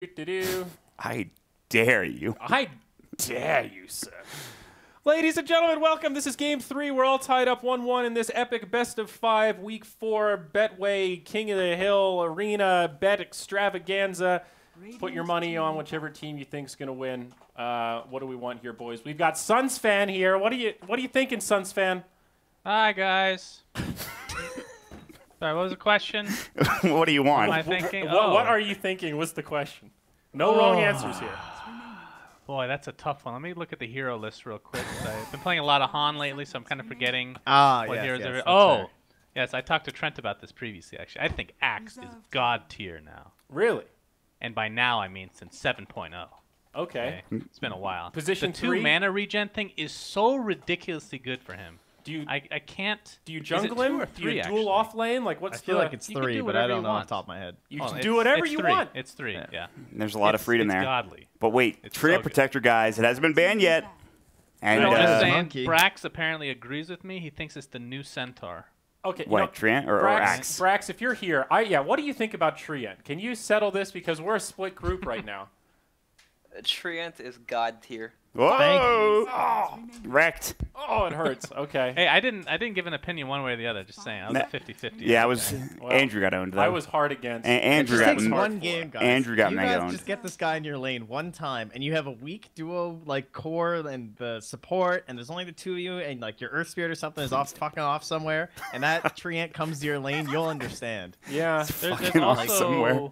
Do-do-do. I dare you. I dare you, sir. Ladies and gentlemen, welcome. This is Game 3. We're all tied up 1-1 in this epic best-of-5 Week 4 Betway King of the Hill Arena bet extravaganza. Put your money on whichever team you think's going to win. What do we want here, boys? We've got Suns fan here. What are you thinking, Suns fan? Hi, guys. Sorry, what was the question? What do you want? What am I thinking? What are you thinking was the question. No wrong answers here. Boy, that's a tough one. Let me look at the hero list real quick. I've been playing a lot of Han lately, so I'm kind of forgetting what heroes are. Oh, yes, I talked to Trent about this previously, actually. I think Axe is God tier now. Really? And by now, I mean since 7.0. Okay. It's been a while. Position the 3? 2 mana regen thing is so ridiculously good for him. I can't. Do you jungle him? Do you duel off lane? Like what's I feel like it's 3, but I don't know off the top of my head. You can do whatever you want. It's 3. Yeah. There's a lot of freedom there. It's godly. But wait, It's Tria so Protector, guys, it hasn't been banned yet. And No, just saying, Monkey. Brax apparently agrees with me. He thinks it's the new Centaur. Okay. what, Trient or Axe? Brax, if you're here, what do you think about Trient? Can you settle this because we're a split group right now? Trient is God tier. Whoa! Thank Oh, Wrecked. oh, it hurts. Okay. Hey, I didn't give an opinion one way or the other. Just saying, I was 50-50. Yeah, I was. Well, Andrew got owned though. I was hard against. Andrew It got just takes hard one game, guys. Andrew got you mega guys owned. just get this guy in your lane one time, and you have a weak duo like core and the support, and there's only the 2 of you, and like your Earth Spirit or something is fucking off somewhere, and that Treant comes to your lane, you'll understand. Yeah. There's Fucking off also somewhere.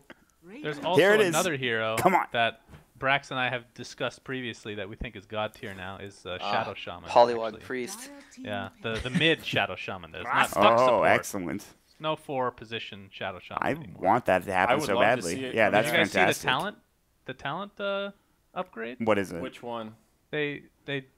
there's also Here it is. another hero Come on. that Brax and I have discussed previously that we think is God tier now is Shadow Shaman. Polywog actually. Priest. Yeah, the mid Shadow Shaman. There's not stock Oh, support. excellent. No 4-position Shadow Shaman I anymore. want that to I happen would so love to badly. see it. Yeah, Did that's Did you guys fantastic. see the talent upgrade? What is it? Which one? They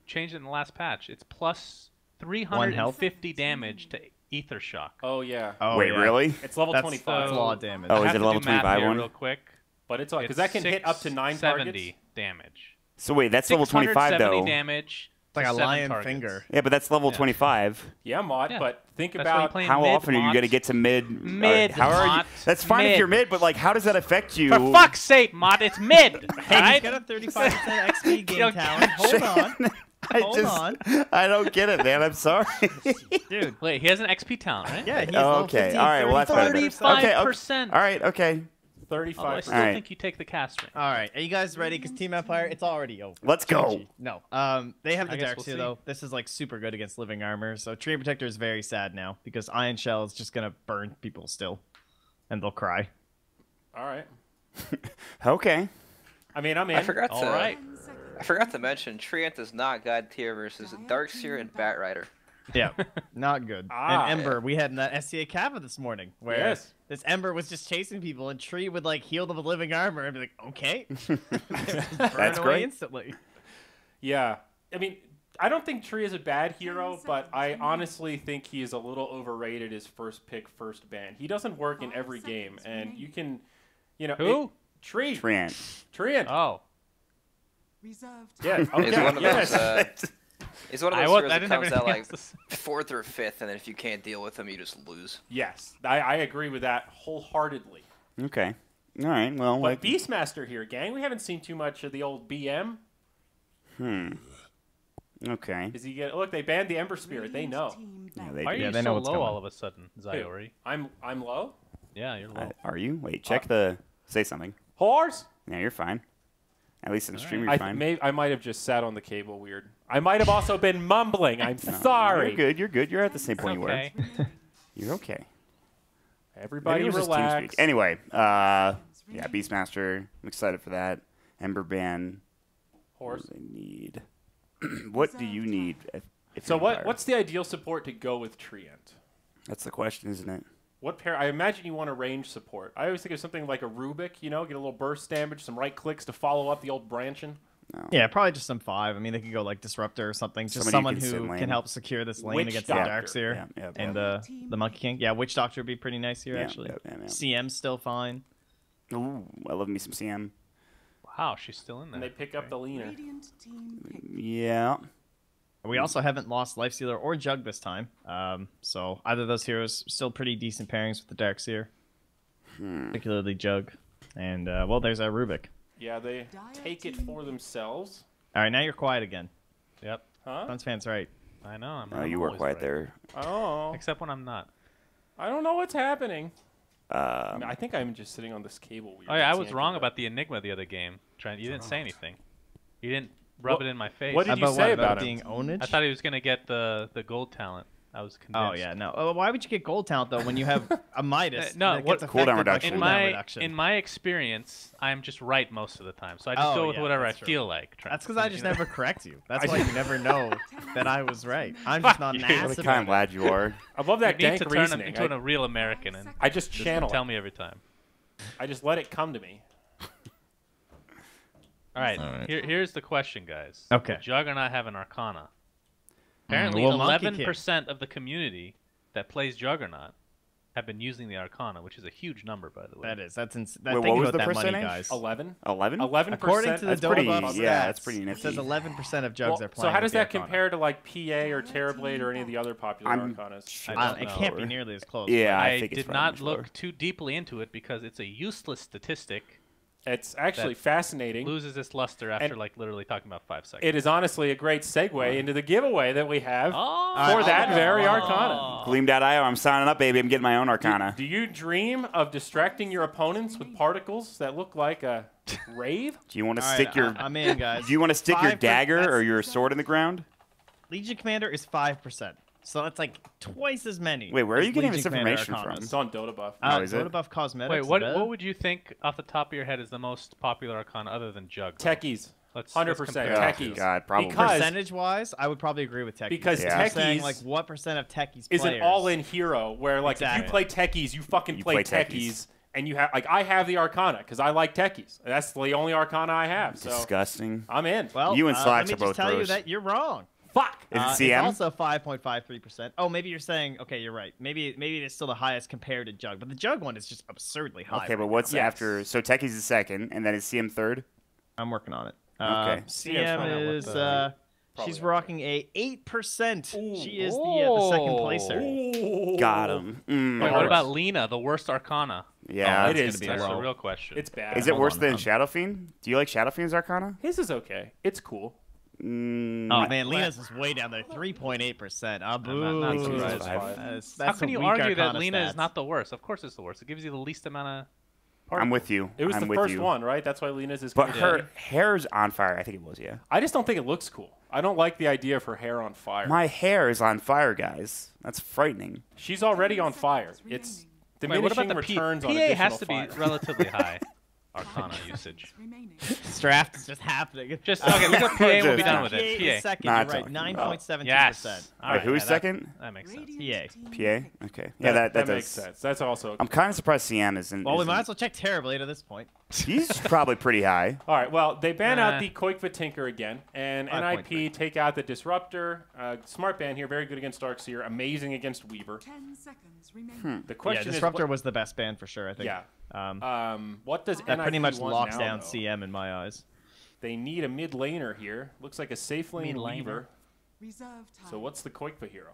changed it in the last patch. It's plus One health? 350 damage to Ether Shock. Oh yeah. Oh, Wait, yeah. really? It's level That's 25. flaw damage. Oh, I is have it a to level do math 25 here one? real quick. But it's because that can hit up to 9 670 targets. damage. So wait, that's level 25 670 though. damage. It's like to a 7 lion targets. finger. Yeah, but that's level Yeah. 25. Yeah, Mod. Yeah. But think That's why you about play How mid, often are you Mott. going to get to mid? Mid, How are you? Mott. That's fine if Mid. you're mid, but like, how does that affect you? For fuck's sake, Mott, it's mid. Hey, Alright? he's got a 35% XP game Don't- talent. Hold on. Hold on. I don't get it, man. I'm sorry. Dude. Wait, he has an XP talent, right? Yeah, he's Oh, level okay. 15, All right. Well, that's better. 35%. Okay. Okay. 35%. All right. Okay. 35. Although I still All right. think you take the cast ring. All right, are you guys ready? Because Team Empire, it's already over. Let's go. GG. No. They have I the guess Dark we'll Seer, see. though. This is, like, super good against Living Armor. So Tree Protector is very sad now because Iron Shell is just going to burn people still. And they'll cry. All right. Okay. I mean, I'm in. I forgot All to right. I forgot to mention Treant is not God tier versus Darkseer and Batrider. Yeah, not good. Ah. And Ember, we had in that SCA Kappa this morning where Yes. this Ember was just chasing people and Tree would, like, heal them with Living Armor and be like, okay. Burn That's away great. instantly. Yeah. I mean, I don't think Tree is a bad hero, but I honestly think he is a little overrated as first pick, first ban. He doesn't work in every game, and you can, Who? Tree. Trant. Treant. Oh. Yeah. Okay. He's one of yes. those. He's one of those I heroes that didn't have comes out anything like else to say. 4th or 5th, and then if you can't deal with him, you just lose. Yes. I agree with that wholeheartedly. Okay. All right. Well, But like. Beastmaster here, gang. We haven't seen too much of the old BM. Okay. Is he get? Look, they banned the Ember Spirit. They know. Yeah, they Why are do. you they so know what's low coming. all of a sudden, Zyori? I'm low. Yeah, you're low. Are you? Wait. Check the. Say something. Horse. Yeah, you're fine. At least in the stream, right. you're fine. I might have just sat on the cable weird. I might have also been mumbling. I'm No, sorry. You're good. You're good. You're at the same It's point okay. you were. You're okay. Everybody Maybe it was just relax. TeamSpeak. Anyway, yeah, Beastmaster. I'm excited for that. Ember Ban. Horse. What do they need? What do you need? If So you're Empire? what's the ideal support to go with Treant? That's the question, isn't it? What pair? I imagine you want a range support. I always think of something like a Rubik. Get a little burst damage, some right clicks to follow up the old branching. No. Yeah, probably just some 5. I mean, they could go, like, Disruptor or something. Just Somebody someone who can sit who lane. can help secure this lane Witch against Doctor. the Darkseer Yeah, and the Monkey King. Yeah, Witch Doctor would be pretty nice here, Yeah, actually. yeah. CM's still fine. Ooh, I love me some CM. Wow, she's still in there. And they pick up the leaner. Yeah. We also haven't lost Lifestealer or Jug this time. So either of those heroes still pretty decent pairings with the Darkseer. Particularly Jug. And, well, there's our Rubik. Yeah, they take it for themselves. All right, now you're quiet again. Yep. Huh? Suns fans right. I know. No, you were always quiet right. there. Oh. Except when I'm not. I don't know what's happening. I think I'm just sitting on this cable. Oh yeah, I was wrong about the Enigma the other game. You didn't say anything. You didn't rub it in my face. What did you say about him? being ownage? I thought he was gonna get the gold talent. I was convinced. Oh yeah, no. Why would you get gold talent though when you have a Midas? No, that what- gets Cooldown affected by reduction. cooldown reduction? In my experience, I'm just right most of the time. So I just go with yeah, whatever I that's true. feel like. Trent. That's because I You just know? never correct you. That's why you never know that I was right. I'm just not an Fuck you. ass What about kind it. lad you are. I love that You need dank to turn him reasoning. into a real American and I just channel tell it. me every time. I just let it come to me. All right, All right. here's the question, guys. Okay. Does Juggernaut have an Arcana? Apparently, well, Monkey King. 11% of the community that plays Juggernaut have been using the Arcana, which is a huge number, by the way. That is. That's insane. Wait, Think what was about the that money, percentage? guys. 11? 11? 11%? According to the That's pretty- Dollbuff yeah, stats, that's pretty it says nifty. 11% of jugs Well, are playing. so how does with the that Arcana. compare to like PA or Terrorblade or any of the other popular I'm- Arcanas? I don't It know. can't be nearly as close. Yeah, I think it's did probably not much look lower. too deeply into it because it's a useless statistic. It's actually That fascinating. Loses its luster after And- like literally talking about 5 seconds. It is honestly a great segue into the giveaway that we have Oh, for that very Arcana. Gleam.io, I'm signing up, baby. I'm getting my own Arcana. Do you dream of distracting your opponents with particles that look like a rave? Do you want to All right, stick your I'm in, guys. Do you want to stick your 5%, dagger or that's- your sword in the ground? Legion Commander is 5%. So that's like twice as many. Wait, where are as you getting Legion this Commander information Arcanas. from? It's on Dota Buff. Oh, is it? Dota Buff Cosmetics. Wait, is what that? would you think off the top of your head is the most popular Arcana other than Jug? Techies. Let's 100% compare. techies. God, probably. Because Percentage-wise, I would probably agree with techies. Because Yeah. You're saying, techies like, what percent of techies is players? an all-in hero where like if Exactly. you play techies, you fucking You play play techies. techies. And you have like I have the Arcana because I like techies. That's the only Arcana I have. So Disgusting. I'm in. Well, You and Slacks let me are both just tell you gross. that you're wrong. Fuck. Is it CM? It's also 5.53%. Oh, maybe you're saying, okay, you're right. Maybe it's still the highest compared to Jug, but the Jug one is just absurdly high. Okay, but right what's Yes. after? So Techie's is second, and then is CM third? now. I'm working on it. Okay. CM Yeah, is Probably she's not. rocking a 8%. She is the Ooh. second placer. Got him. Wait, what about Lena, the worst Arcana? Yeah. it That's is. gonna be That's low. the real question. It's bad. Is it Hold worse on, than hold Shadow Fiend? Do you like Shadow Fiend's Arcana? His is okay. It's cool. Oh man, Lena's is way down there, 3.8%. Ah, boo. not surprised. That's How can a you weak argue that Arcana Lena is stats. not the worst? Of course it's the worst. It gives you the least amount of... I'm with you. It was I'm the with first you. one, right? That's why Lena's is. But good. her hair's on fire. I think it was, yeah. I just don't think it looks cool. I don't like the idea of her hair on fire. My hair is on fire, guys. That's frightening. She's already on fire. It's Wait, diminishing what about the returns PA on additional has to fire. be relatively high Arcana usage. This draft is just happening. Just, okay, look at PA and we'll be Just- done with PA it. is PA. second, Not you're right, talking about- 9.72%. Yes. All Wait, right, who's yeah, second? That makes sense. PA. PA? Okay. That Yeah, that makes does. sense. That's also. I'm kind of surprised CM isn't. Well, we isn't- might as well check Terrorblade at this point. He's probably pretty high. All right. Well, they ban Nah. out the Koikva Tinker again, and 5.3. NiP take out the Disruptor. Smart ban here, very good against Darkseer, amazing against Weaver. 10 seconds remaining. The Yeah, question Disruptor is, was the best band for sure, I think. Yeah. Um, what does that pretty NiP much want locks now, down though? CM in my eyes. They need a mid laner here. Looks like a safe lane Mid laner. Weaver. Reserve time. So what's the Koikva hero?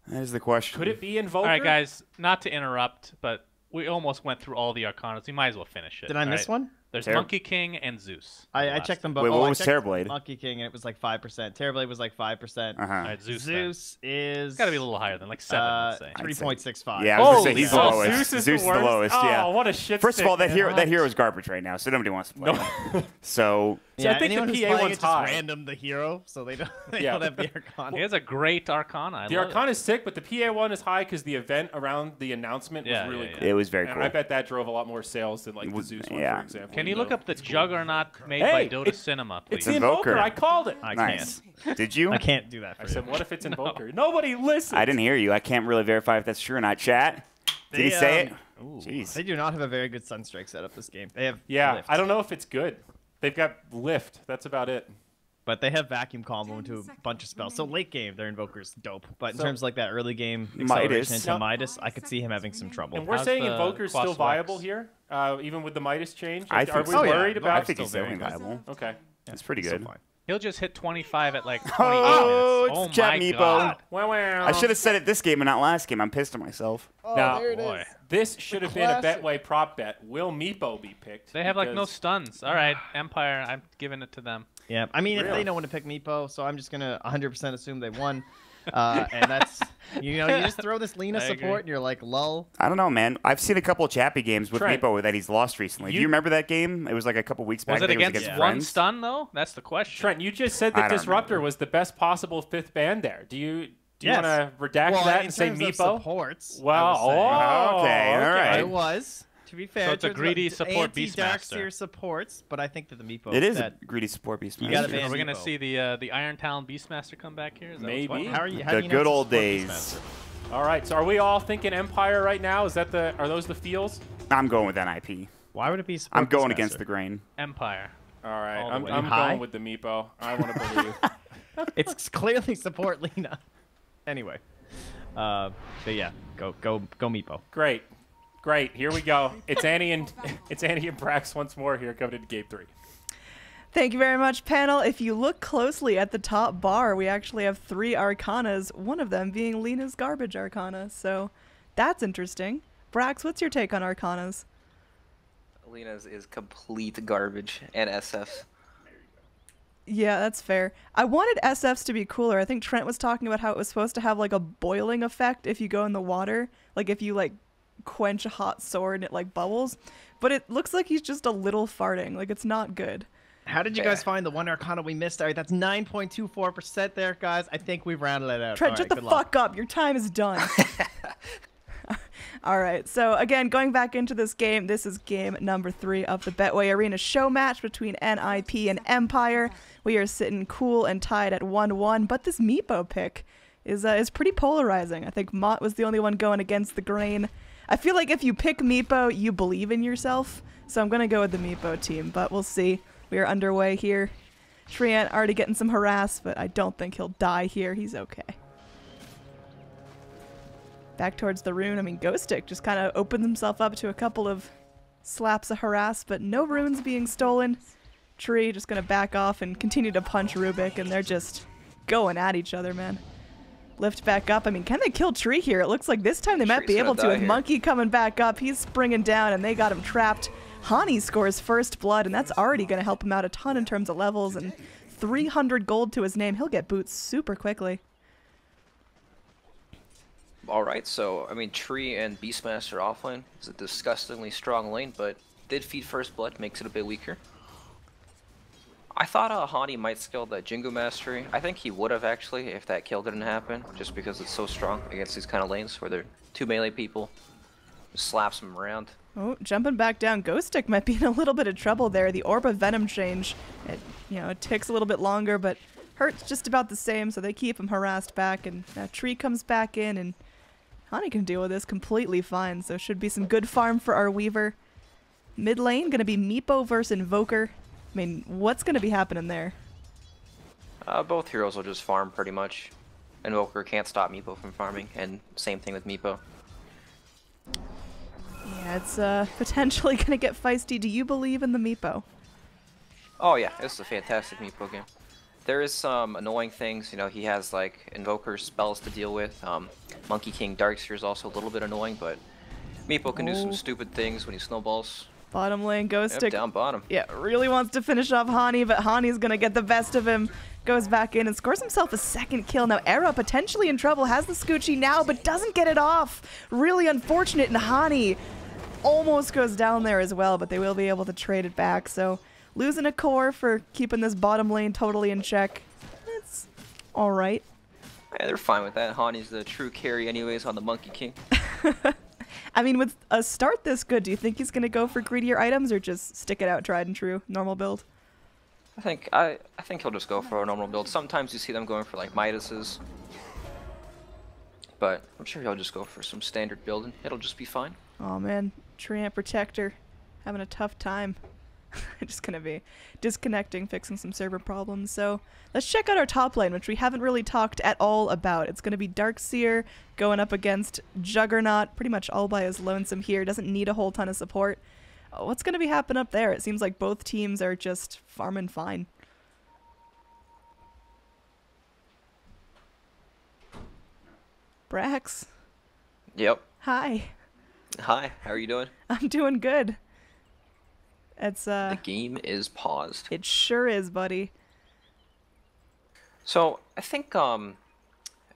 That is the question. Could it be Invoker? All right, guys, not to interrupt, but we almost went through all the Arcanas. We might as well finish it. Did I all miss right? one? There's Terror- Monkey King and Zeus. I Last. checked them both. Wait, what I was checked Terrorblade? Monkey King, and it was like 5%. Terrorblade was like 5%. Uh-huh. All right, Zeus. then. Zeus is... It's got to be a little higher than like 7, let's say. 3.65. Yeah, I was gonna say Holy he's the shit. lowest. Zeus is the worst? lowest. Oh, Yeah. what a shit First of all, stick, man. that hero is garbage right now, so nobody wants to play him. So See, I think the anyone who's PA playing one's it's high. just random the hero, so they don't, they Yeah. don't have the Arcana. He has a great Arcana. I The love Arcana is sick, but the PA one is high because the event around the announcement Yeah, was really yeah, cool. it was very And cool. I bet that drove a lot more sales than like the Was- Zeus one, yeah. for example. it. Can you even look though up the it's cool. Juggernaut made Hey, by Dota it's- Cinema, It's please? the Invoker. Invoker. I called it. I nice. can't. Did you? I can't do that for I you. said, what if it's Invoker? Nobody listens. I didn't hear you. I can't really verify if that's true or not. Chat. Did he say it? Ooh, Jeez. They do not have a very good Sunstrike setup this game. They have Yeah, lift, I don't know if it's good. They've got lift. That's about it. but they have vacuum combo into a bunch of spells. So late game, their Invoker's dope. But in So- terms of like that early game Midas. acceleration into No. Midas, I could see him having some trouble. And we're How's saying the Invoker's Quas still viable Lex? here, even with the Midas change. I Like, think are we so. worried Yeah, about? I think still he's very definitely good. viable. Okay. It's pretty Still good. fine. He'll just hit 25 at like 28 Oh, minutes. it's Chat my Meepo. God. Wow. I should have said it this game and not last game. I'm pissed at myself. Oh, Now, there it boy. is. This should have been a classic. Betway prop bet. Will Meepo be picked? They have like no Because- stuns. All right, Empire, I'm giving it to them. Yeah, I mean, if Really? they don't want to pick Meepo, so I'm just gonna 100% assume they won. And that's, you just throw this Lena I agree. support and you're like, lull. I don't know, man. I've seen a couple of Chappie games with Trent, Meepo that he's lost recently. Do you remember that game? It was like a couple weeks back. Was I it think against against one Friends. stun though? That's the question. Trent, you just said I that don't Disruptor remember. was the best possible 5th ban there. Do you Yes. want to redact Well, that in and say terms of Meepo? supports, Well, I would say. Okay, all right. It was. To be fair, So it's a in terms of greedy support anti-Darkseer Beastmaster. supports, but I think that the Meepo. It is a that, greedy support beast. You gotta master. ban Are we gonna Meepo. see the Iron Talon Beastmaster come back here? Is that what's Maybe. going How on? are you? How The do you know good it's a old support days. Beastmaster? All right, so are we all thinking Empire right now? Is that are those the feels? I'm going with NiP. Why would it be? Support I'm going Beastmaster? against the grain. Empire. All right, All the I'm way. High? going with the Meepo. I want to believe. It's clearly support Lena. Anyway, but yeah, go Meepo. Great. Here we go. It's Annie and Brax once more here coming into game 3. Thank you very much, panel. If you look closely at the top bar, we actually have 3 Arcanas, one of them being Lena's Garbage Arcana. So that's interesting. Brax, what's your take on Arcanas? Lena's is complete garbage, and SF's. Yeah, that's fair. I wanted SFs to be cooler. I think Trent was talking about how it was supposed to have like a boiling effect if you go in the water. Like if you like quench a hot sword and it like bubbles. But it looks like he's just a little farting. Like it's not good. How did you guys find the one Arcana we missed? All right, that's 9.24% there, guys. I think we've rounded it out. Trent, All shut right, the good luck. fuck up. Your time is done. All right, so again, going back into this game, this is game number 3 of the Betway Arena show match between NiP and Empire. We are sitting cool and tied at 1-1, but this Meepo pick is pretty polarizing. I think Mott was the only one going against the grain. I feel like if you pick Meepo, you believe in yourself, so I'm going to go with the Meepo team, but we'll see. We are underway here. Triant already getting some harass, but I don't think he'll die here. He's okay. Back towards the rune. I mean, Ghostic just kind of opened himself up to a couple of slaps of harass, but no runes being stolen. Tree just going to back off and continue to punch Rubik, and they're just going at each other, man. Lift back up. I mean, can they kill Tree here? It looks like this time they might Tree's be gonna able to die with here. Monkey coming back up. He's springing down, and they got him trapped. Hani scores first blood, and that's already going to help him out a ton in terms of levels, and 300 gold to his name. He'll get boots super quickly. Alright, so, I mean, Tree and Beastmaster offlane is a disgustingly strong lane, but did feed first blood, makes it a bit weaker. I thought Hani might skill that Jingu Mastery. I think he would have actually if that kill didn't happen, just because it's so strong against these kind of lanes where they're 2 melee people. Just slaps them around. Oh, jumping back down. Ghostic might be in a little bit of trouble there. The Orb of Venom change, it takes a little bit longer, but hurts just about the same, so they keep him harassed back, and Tree comes back in, and Hani can deal with this completely fine, so should be some good farm for our Weaver. Mid lane, gonna be Meepo versus Invoker. I mean, what's gonna be happening there? Both heroes will just farm pretty much. Invoker can't stop Meepo from farming, and same thing with Meepo. Yeah, it's potentially gonna get feisty. Do you believe in the Meepo? Oh yeah, this is a fantastic Meepo game. There is some annoying things, he has like Invoker spells to deal with. Monkey King Darkseer is also a little bit annoying, but Meepo can do some stupid things when he snowballs. Bottom lane, Yep, Ghostic. down bottom. Yeah, really wants to finish off Hani, but Hani's gonna get the best of him. Goes back in and scores himself a second kill. Now Era potentially in trouble, has the Scoochie now, but doesn't get it off. Really unfortunate, and Hani almost goes down there as well, but they will be able to trade it back. So losing a core for keeping this bottom lane totally in check. It's alright. Yeah, they're fine with that. Hani's the true carry anyways on the Monkey King. I mean, with a start this good, do you think he's gonna go for greedier items or just stick it out tried and true, normal build? I think he'll just go for a normal build. Sometimes you see them going for like Midas's. But I'm sure he'll just go for some standard build and it'll just be fine. Oh man, Treant Protector having a tough time. Just gonna be disconnecting, fixing some server problems. So let's check out our top lane, which we haven't really talked at all about. It's gonna be Darkseer going up against Juggernaut, pretty much all by his lonesome here. Doesn't need a whole ton of support. What's gonna be happening up there? It seems like both teams are just farming fine. Brax. Yep. Hi. Hi, how are you doing? I'm doing good. It's The game is paused. It sure is, buddy. So, I think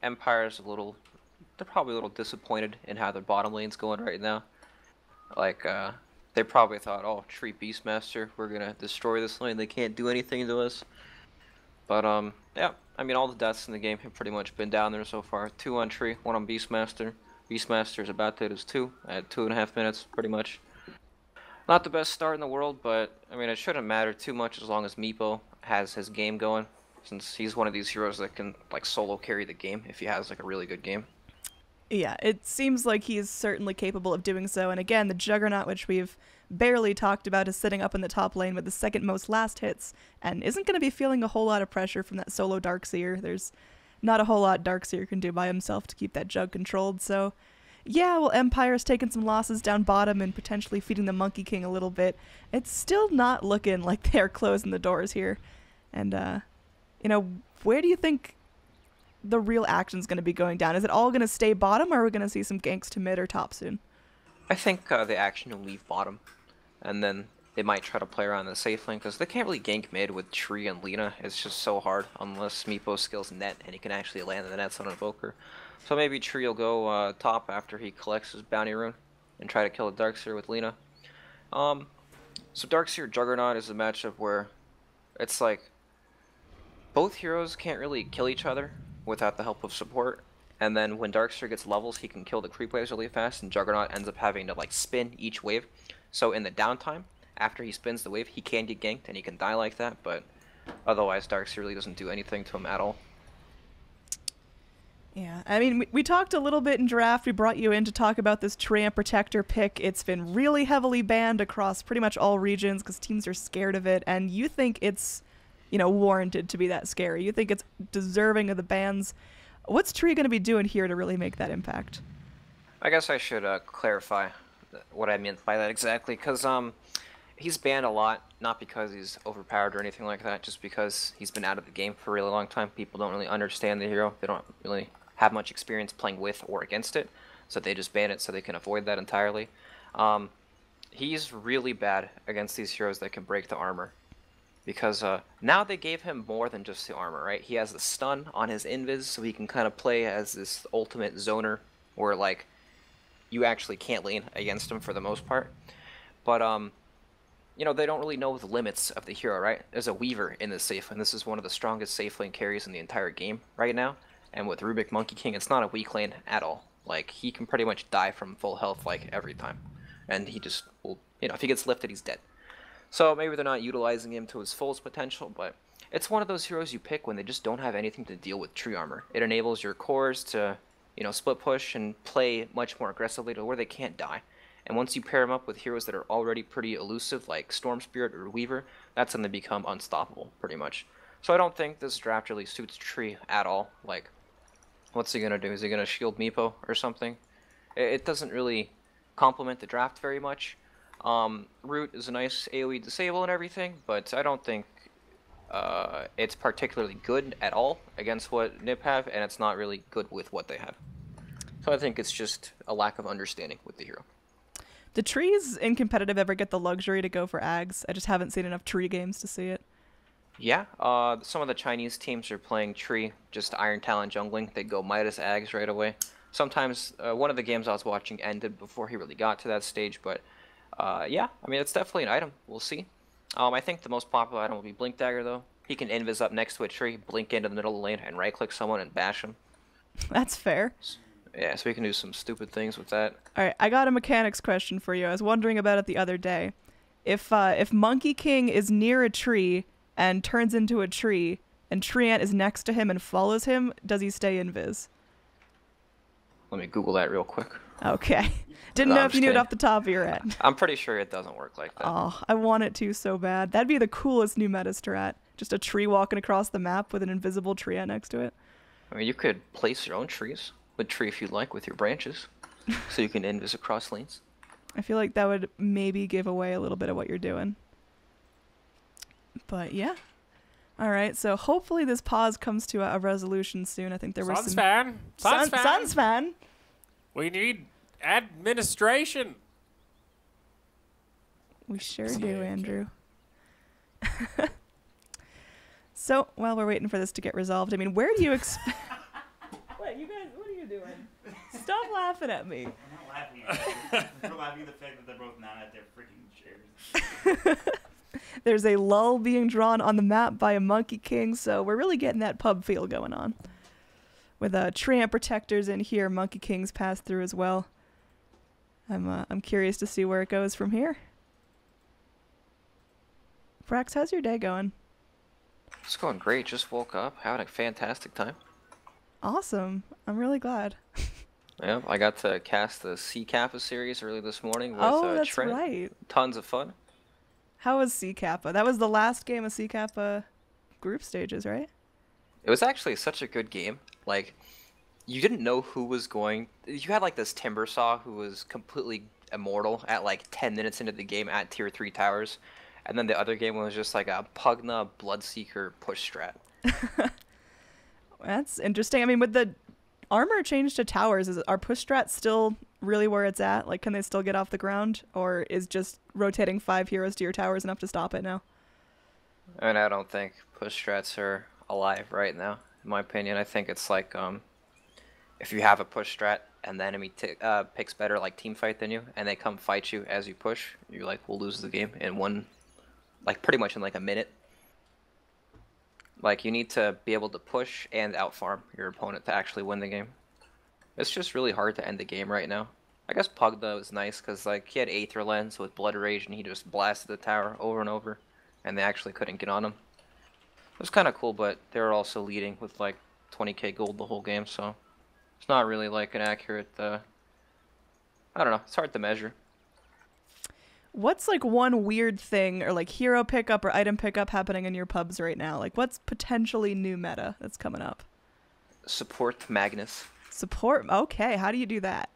Empire's they're probably a little disappointed in how their bottom lane's going right now. Like, they probably thought, oh, Tree Beastmaster, we're gonna destroy this lane, they can't do anything to us. But, yeah, I mean, all the deaths in the game have pretty much been down there so far. 2 on Tree, 1 on Beastmaster. Beastmaster's about to hit his 2 at 2.5 minutes, pretty much. Not the best start in the world, but, I mean, it shouldn't matter too much as long as Meepo has his game going, since he's one of these heroes that can, like, solo carry the game if he has, like, a really good game. Yeah, it seems like he's certainly capable of doing so. And again, the Juggernaut, which we've barely talked about, is sitting up in the top lane with the second most last hits and isn't going to be feeling a whole lot of pressure from that solo Darkseer. There's not a whole lot Darkseer can do by himself to keep that Jug controlled. So, yeah, well, Empire's taken some losses down bottom and potentially feeding the Monkey King a little bit. It's still not looking like they're closing the doors here. And, you know, where do you think the real action's going to be going down? Is it all going to stay bottom, or are we going to see some ganks to mid or top soon? I think the action will leave bottom, and then they might try to play around the safe lane, because they can't really gank mid with Tree and Lina. It's just so hard, unless Meepo skills net, and he can actually land the nets on an Evoker. So maybe Tree will go top after he collects his bounty rune, and try to kill the Darkseer with Lina. So Darkseer Juggernaut is a matchup where it's like, both heroes can't really kill each other without the help of support, and then when Darkseer gets levels, he can kill the creep waves really fast, and Juggernaut ends up having to like spin each wave. So in the downtime, after he spins the wave, he can get ganked and he can die like that, but otherwise Darkseer really doesn't do anything to him at all. Yeah, I mean, we talked a little bit in draft. We brought you in to talk about this Treant Protector pick. It's been really heavily banned across pretty much all regions because teams are scared of it, and you think it's, you know, warranted to be that scary. You think it's deserving of the bans. What's Tree going to be doing here to really make that impact? I guess I should clarify what I meant by that exactly, because he's banned a lot, not because he's overpowered or anything like that, just because he's been out of the game for a really long time. People don't really understand the hero. They don't really have much experience playing with or against it, so they just ban it so they can avoid that entirely. He's really bad against these heroes that can break the armor. Because now they gave him more than just the armor, right? He has the stun on his invis, so he can kind of play as this ultimate zoner, where like you actually can't lane against him for the most part. But you know, they don't really know the limits of the hero, right? There's a Weaver in this safe lane. This is one of the strongest safe lane carries in the entire game right now. And with Rubik Monkey King, it's not a weak lane at all. Like, he can pretty much die from full health like every time, and he just will, you know, if he gets lifted, he's dead. So maybe they're not utilizing him to his fullest potential, but it's one of those heroes you pick when they just don't have anything to deal with tree armor. It enables your cores to, you know, split push and play much more aggressively to where they can't die. And once you pair them up with heroes that are already pretty elusive, like Storm Spirit or Weaver, that's when they become unstoppable, pretty much. So I don't think this draft really suits Tree at all. Like, what's he gonna do? Is he gonna shield Meepo or something? It doesn't really complement the draft very much. Root is a nice AoE disable and everything, but I don't think it's particularly good at all against what NiP have, and it's not really good with what they have. So I think it's just a lack of understanding with the hero. Do trees in competitive ever get the luxury to go for Ags? I just haven't seen enough tree games to see it. Yeah, some of the Chinese teams are playing Tree, just Iron Talon jungling. They go Midas Ags right away. Sometimes, one of the games I was watching ended before he really got to that stage, but yeah, I mean, it's definitely an item. We'll see. I think the most popular item will be Blink Dagger, though. He can invis up next to a tree, blink into the middle of the lane, and right-click someone and bash him. That's fair. Yeah, so we can do some stupid things with that. All right, I got a mechanics question for you. I was wondering about it the other day. If Monkey King is near a tree and turns into a tree, and Treant is next to him and follows him, does he stay invis? Let me Google that real quick. Okay. Didn't know if you knew it off the top of your head. I'm pretty sure it doesn't work like that. Oh, I want it to so bad. That'd be the coolest new meta strat. Just a tree walking across the map with an invisible tree next to it. I mean, you could place your own trees with tree if you'd like with your branches, so you can invis across lanes. I feel like that would maybe give away a little bit of what you're doing. But yeah. All right, so hopefully this pause comes to a resolution soon. I think there was some... Suns fan. We need administration. We sure do, Andrew. So, while we're waiting for this to get resolved, I mean, where do you expect... What, you guys, what are you doing? Stop laughing at me. I'm not laughing. We're laughing at the fact that they're both not at their freaking chairs. There's a lull being drawn on the map by a Monkey King, so we're really getting that pub feel going on. With Treant protectors in here, Monkey Kings pass through as well. I'm curious to see where it goes from here. Brax, how's your day going? It's going great. Just woke up, having a fantastic time. Awesome. I'm really glad. Yeah, I got to cast the C Kappa series early this morning with that's Trent. right. Tons of fun. How was C Kappa? That was the last game of C Kappa group stages, right? It was actually such a good game. Like, you didn't know who was going. You had like this Timbersaw who was completely immortal at like 10 minutes into the game at tier 3 towers. And then the other game was just like a Pugna Bloodseeker push strat. That's interesting. I mean, with the armor changed to towers, are push strats still really where it's at? Like, can they still get off the ground? Or is just rotating 5 heroes to your towers enough to stop it now? I mean, I don't think push strats are alive right now, in my opinion. I think it's like, if you have a push strat and the enemy picks better like team fight than you, and they come fight you as you push, you're like, we'll lose the game in one, like pretty much in like a minute. Like, you need to be able to push and outfarm your opponent to actually win the game. It's just really hard to end the game right now. I guess Pugna was nice because like he had Aether Lens with Blood Rage and he just blasted the tower over and over, and they actually couldn't get on him. It was kind of cool, but they were also leading with like 20k gold the whole game, so it's not really like an accurate. I don't know. It's hard to measure. What's like one weird thing or like hero pickup or item pickup happening in your pubs right now? Like, what's potentially new meta that's coming up? Support Magnus. Support? Okay, how do you do that?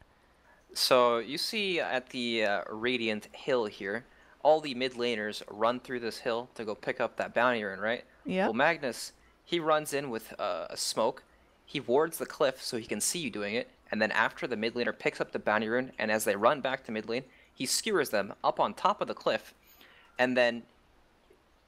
So you see at the Radiant Hill here, all the mid laners run through this hill to go pick up that bounty rune, right? Yeah. Well, Magnus, he runs in with a smoke. He wards the cliff so he can see you doing it, and then after the mid laner picks up the bounty rune, and as they run back to mid lane, he skewers them up on top of the cliff, and then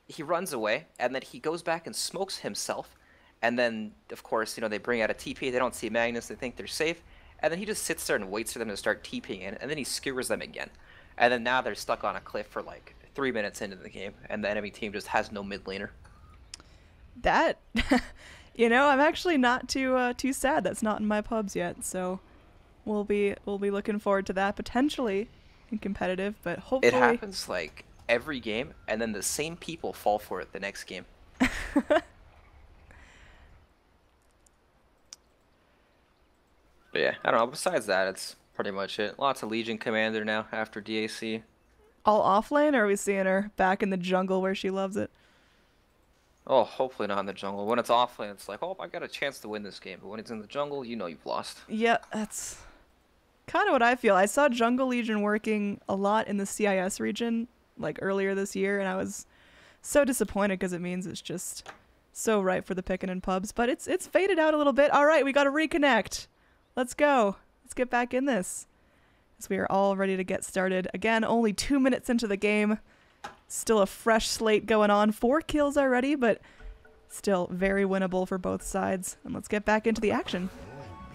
he runs away, and then he goes back and smokes himself, and then, of course, you know, they bring out a TP, they don't see Magnus, they think they're safe, and then he just sits there and waits for them to start TPing in, and then he skewers them again. And then now they're stuck on a cliff for like 3 minutes into the game, and the enemy team just has no mid laner. That, you know, I'm actually not too sad that's not in my pubs yet, so we'll be looking forward to that potentially in competitive, but hopefully... It happens like every game, and then the same people fall for it the next game. But yeah, I don't know. Besides that, it's pretty much it. Lots of Legion Commander now after DAC. All offlane, or are we seeing her back in the jungle where she loves it? Oh, hopefully not in the jungle. When it's offlane, it's like, oh, I got a chance to win this game. But when it's in the jungle, you know you've lost. Yeah, that's kind of what I feel. I saw Jungle Legion working a lot in the CIS region, like earlier this year, and I was so disappointed because it means it's just so ripe for the picking in pubs. But it's faded out a little bit. All right, we got to reconnect. Let's go. Let's get back in this. As we are all ready to get started. Again, only 2 minutes into the game. Still a fresh slate going on. 4 kills already, but still very winnable for both sides. And let's get back into the action.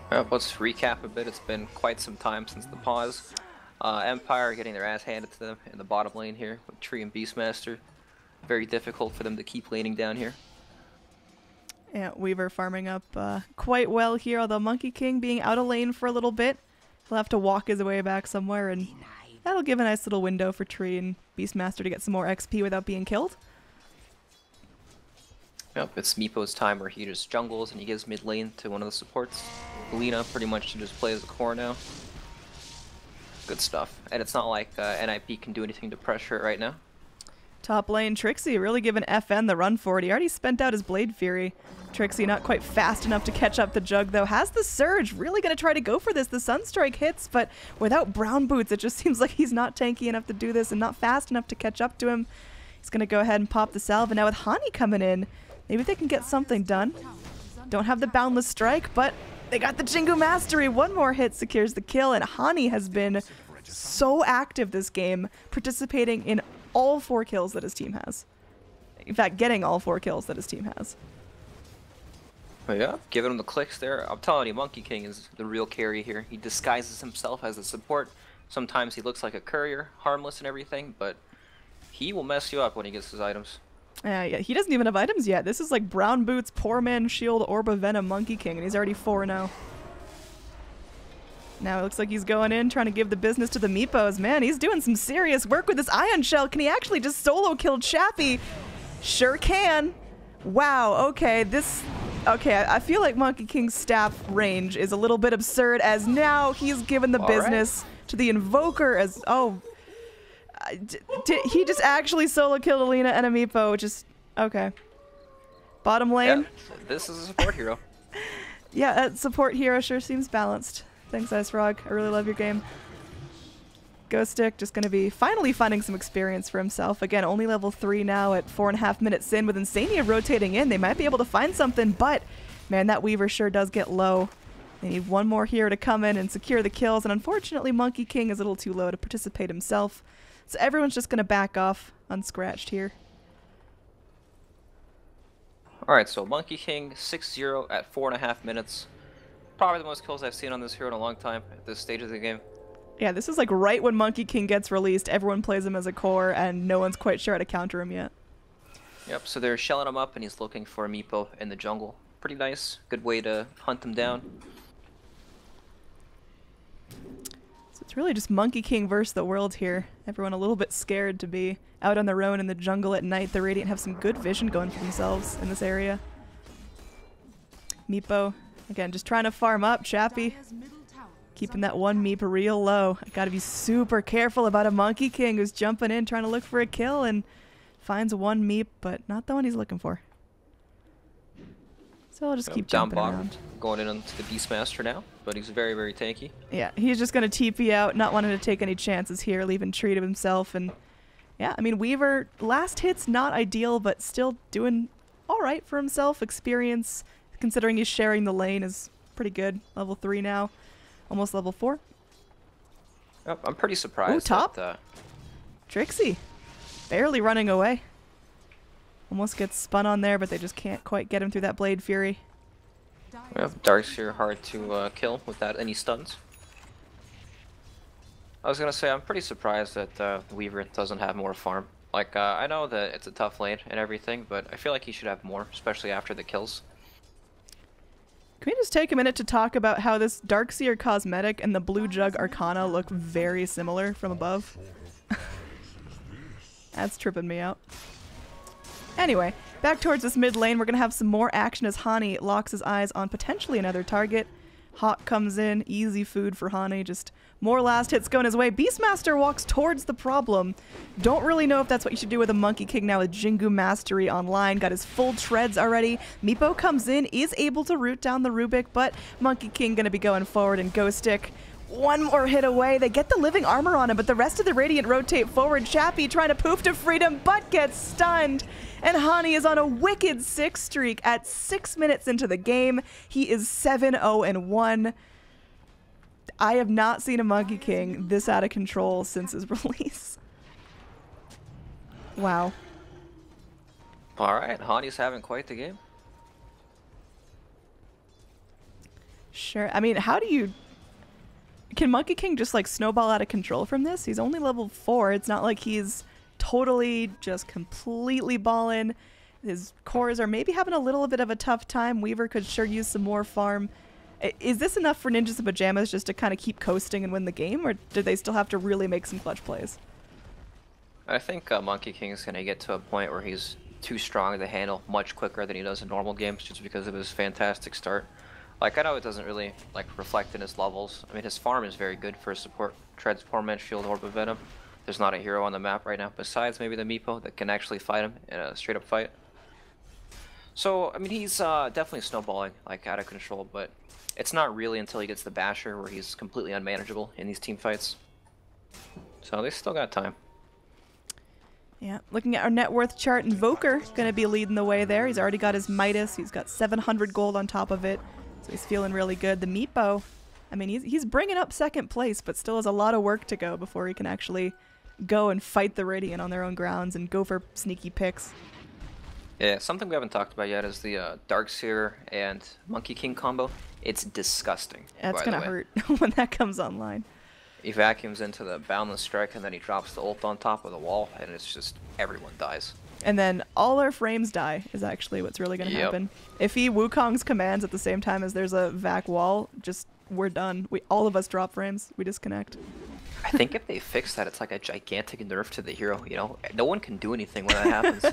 Let's recap a bit. It's been quite some time since the pause. Empire getting their ass handed to them in the bottom lane here with Tree and Beastmaster. Very difficult for them to keep laning down here. Yeah, Weaver farming up quite well here, although Monkey King being out of lane for a little bit. He'll have to walk his way back somewhere, and that'll give a nice little window for Tree and Beastmaster to get some more XP without being killed. Yep, it's Meepo's time where he just jungles and he gives mid lane to one of the supports. Lena pretty much just plays the core now. Good stuff. And it's not like NiP can do anything to pressure it right now. Top lane, Trixie really giving FN the run for it. He already spent out his Blade Fury. Trixie not quite fast enough to catch up the Jug, though. Has the Surge. Really going to try to go for this. The Sunstrike hits, but without Brown Boots, it just seems like he's not tanky enough to do this and not fast enough to catch up to him. He's going to go ahead and pop the salve, and now with Hani coming in, Maybe they can get something done. Don't have the Boundless Strike, but they got the Jingu Mastery. One more hit secures the kill, and Hani has been so active this game, participating in all 4 kills that his team has. In fact, getting all 4 kills that his team has. Oh yeah, giving him the clicks there. I'm telling you, Monkey King is the real carry here. He disguises himself as a support. Sometimes he looks like a courier, harmless and everything, but he will mess you up when he gets his items. Yeah, he doesn't even have items yet. This is like Brown Boots, Poor Man Shield, Orb of Venom, Monkey King, and he's already 4-0. Now it looks like he's going in, trying to give the business to the Meepos. Man, he's doing some serious work with this Ion Shell. Can he actually just solo kill Chappie? Sure can. Wow, okay, I feel like Monkey King's staff range is a little bit absurd, as now he's given the business to the Invoker as, he just actually solo killed Alina and a Meepo, just, okay. Bottom lane. Yeah, this is a support hero. Yeah, that support hero sure seems balanced. Thanks, Ice Frog. I really love your game. Ghost Stick just going to be finally finding some experience for himself. Again, only level 3 now at 4.5 minutes in. With Insania rotating in, they might be able to find something, but man, that Weaver sure does get low. They need one more hero to come in and secure the kills, and unfortunately, Monkey King is a little too low to participate himself. So everyone's just going to back off unscratched here. Alright, so Monkey King 6-0 at 4.5 minutes. Probably the most kills I've seen on this hero in a long time at this stage of the game. Yeah, this is like right when Monkey King gets released, everyone plays him as a core, and no one's quite sure how to counter him yet. Yep, so they're shelling him up, and he's looking for a Meepo in the jungle. Pretty nice. Good way to hunt him down. So it's really just Monkey King versus the world here. Everyone a little bit scared to be out on their own in the jungle at night. The Radiant have some good vision going for themselves in this area. Meepo, again, just trying to farm up. Chappie, keeping that one Meep real low. I gotta be super careful about a Monkey King who's jumping in, trying to look for a kill, and finds one Meep, but not the one he's looking for. So I'll just keep down jumping bottom, around. going in onto the Beastmaster now, but he's very, very tanky. Yeah, he's just gonna TP out, not wanting to take any chances here, leaving Tree to himself. And yeah, I mean, Weaver, last hit's not ideal, but still doing alright for himself. Experience, considering he's sharing the lane, is pretty good. Level 3 now. Almost level 4. Yep, I'm pretty surprised. Ooh, top. That, Trixie. Barely running away. Almost gets spun on there, but they just can't quite get him through that Blade Fury. yep, Darkseer hard to kill without any stuns. I was gonna say, I'm pretty surprised that Weaver doesn't have more farm. Like, I know that it's a tough lane and everything, but I feel like he should have more, especially after the kills. Can we just take a minute to talk about how this Darkseer cosmetic and the Blue Jug Arcana look very similar from above? That's tripping me out. Anyway, back towards this mid lane, we're going to have some more action as Hani locks his eyes on potentially another target. Hawk comes in, easy food for Hani, just more last hits going his way. Beastmaster walks towards the problem. Don't really know if that's what you should do with a Monkey King now with Jingu Mastery online. Got his full treads already. Meepo comes in, is able to root down the Rubik, but Monkey King going to be going forward, and Ghost Stick one more hit away. They get the living armor on him, but the rest of the Radiant rotate forward. Chappie trying to poof to freedom, but gets stunned. And Hani is on a wicked 6 streak at 6 minutes into the game. He is 7-0-1. I have not seen a Monkey King this out of control since his release. Wow. Alright, Hani's having quite the game. Sure. I mean, how do you... Can Monkey King just like snowball out of control from this? He's only level 4. It's not like he's totally just completely ballin'. His cores are maybe having a little bit of a tough time. Weaver could sure use some more farm. Is this enough for Ninjas in Pajamas just to kind of keep coasting and win the game, or do they still have to really make some clutch plays? I think Monkey King is going to get to a point where he's too strong to handle much quicker than he does in normal games, just because of his fantastic start. Like, I know it doesn't really like reflect in his levels. I mean, his farm is very good for support. Treads, Poor Man Shield, Orb of Venom. There's not a hero on the map right now, besides maybe the Meepo, that can actually fight him in a straight-up fight. So, I mean, he's definitely snowballing, like, out of control, but it's not really until he gets the Basher where he's completely unmanageable in these team fights. So they still got time. Yeah, looking at our net worth chart, Invoker going to be leading the way there. He's already got his Midas. He's got 700 gold on top of it, so he's feeling really good. The Meepo, I mean, he's bringing up second place, but still has a lot of work to go before he can actually go and fight the Radiant on their own grounds and go for sneaky picks. Yeah, something we haven't talked about yet is the Darkseer and Monkey King combo. It's disgusting. That's going to hurt when that comes online. He vacuums into the Boundless Strike, and then he drops the ult on top of the wall, and it's just everyone dies. And then all our frames die is actually what's really going to happen. If he Wukong's commands at the same time as there's a vac wall, just we're done. All of us drop frames. We disconnect. I think if they fix that, it's like a gigantic nerf to the hero, you know? No one can do anything when that happens.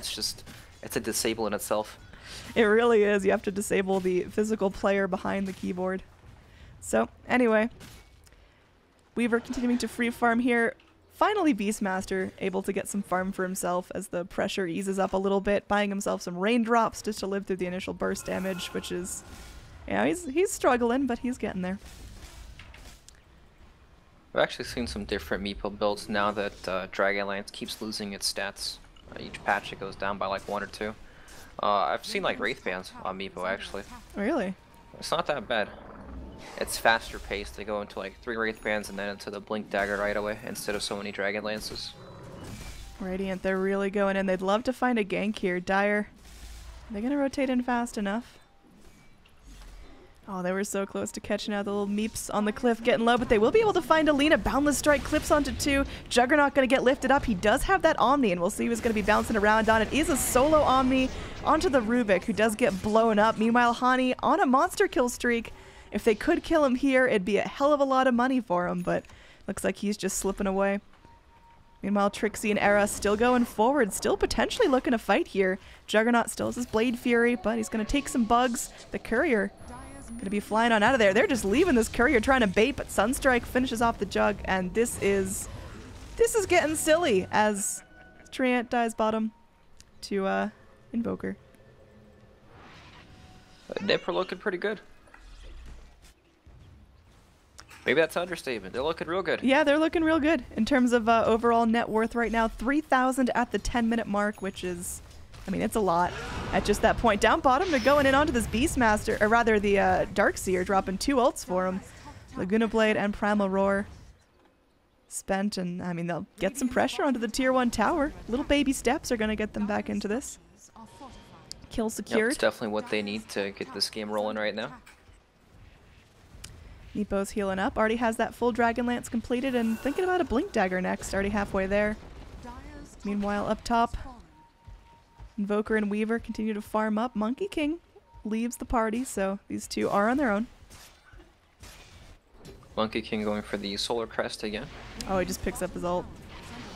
It's a disable in itself. It really is. You have to disable the physical player behind the keyboard. So, anyway, Weaver continuing to free farm here. Finally, Beastmaster able to get some farm for himself as the pressure eases up a little bit, buying himself some raindrops just to live through the initial burst damage, which is, yeah, he's struggling, but he's getting there. I've actually seen some different Meepo builds now that Dragonlance keeps losing its stats. Each patch it goes down by like 1 or 2. I've seen like Wraith Bands on Meepo actually. Really? It's not that bad. It's faster paced. They go into like 3 Wraith Bands and then into the Blink Dagger right away instead of so many Dragonlances. Radiant, they're really going in. They'd love to find a gank here. Dire, are they going to rotate in fast enough? Oh, they were so close to catching out the little meeps on the cliff, getting low, but they will be able to find Alina. Boundless Strike clips onto 2. Juggernaut going to get lifted up. He does have that Omni, and we'll see who's going to be bouncing around on it. Is a solo Omni onto the Rubik, who does get blown up. Meanwhile, Hani on a monster kill streak. If they could kill him here, it'd be a hell of a lot of money for him, but looks like he's just slipping away. Meanwhile, Trixie and Era still going forward, still potentially looking to fight here. Juggernaut still has his Blade Fury, but he's going to take some bugs. The Courier going to be flying on out of there. They're just leaving this Courier trying to bait, but Sunstrike finishes off the Jug, and this is getting silly as Treant dies bottom to Invoker. NiP are looking pretty good. Maybe that's an understatement. They're looking real good. Yeah, they're looking real good in terms of overall net worth right now. 3,000 at the 10-minute mark, which is, I mean, it's a lot at just that point. Down bottom, they're going in onto this Beastmaster, or rather the Darkseer, dropping 2 ults for him. Laguna Blade and Primal Roar spent, and I mean, they'll get some pressure onto the tier 1 tower. Little baby steps are going to get them back into this. Kill secured. Yep, it's definitely what they need to get this game rolling right now. Neepo's healing up. Already has that full Dragonlance completed and thinking about a Blink Dagger next. Already halfway there. Meanwhile, up top, Invoker and Weaver continue to farm up. Monkey King leaves the party, so these two are on their own. Monkey King going for the Solar Crest again. Oh, he just picks up his ult.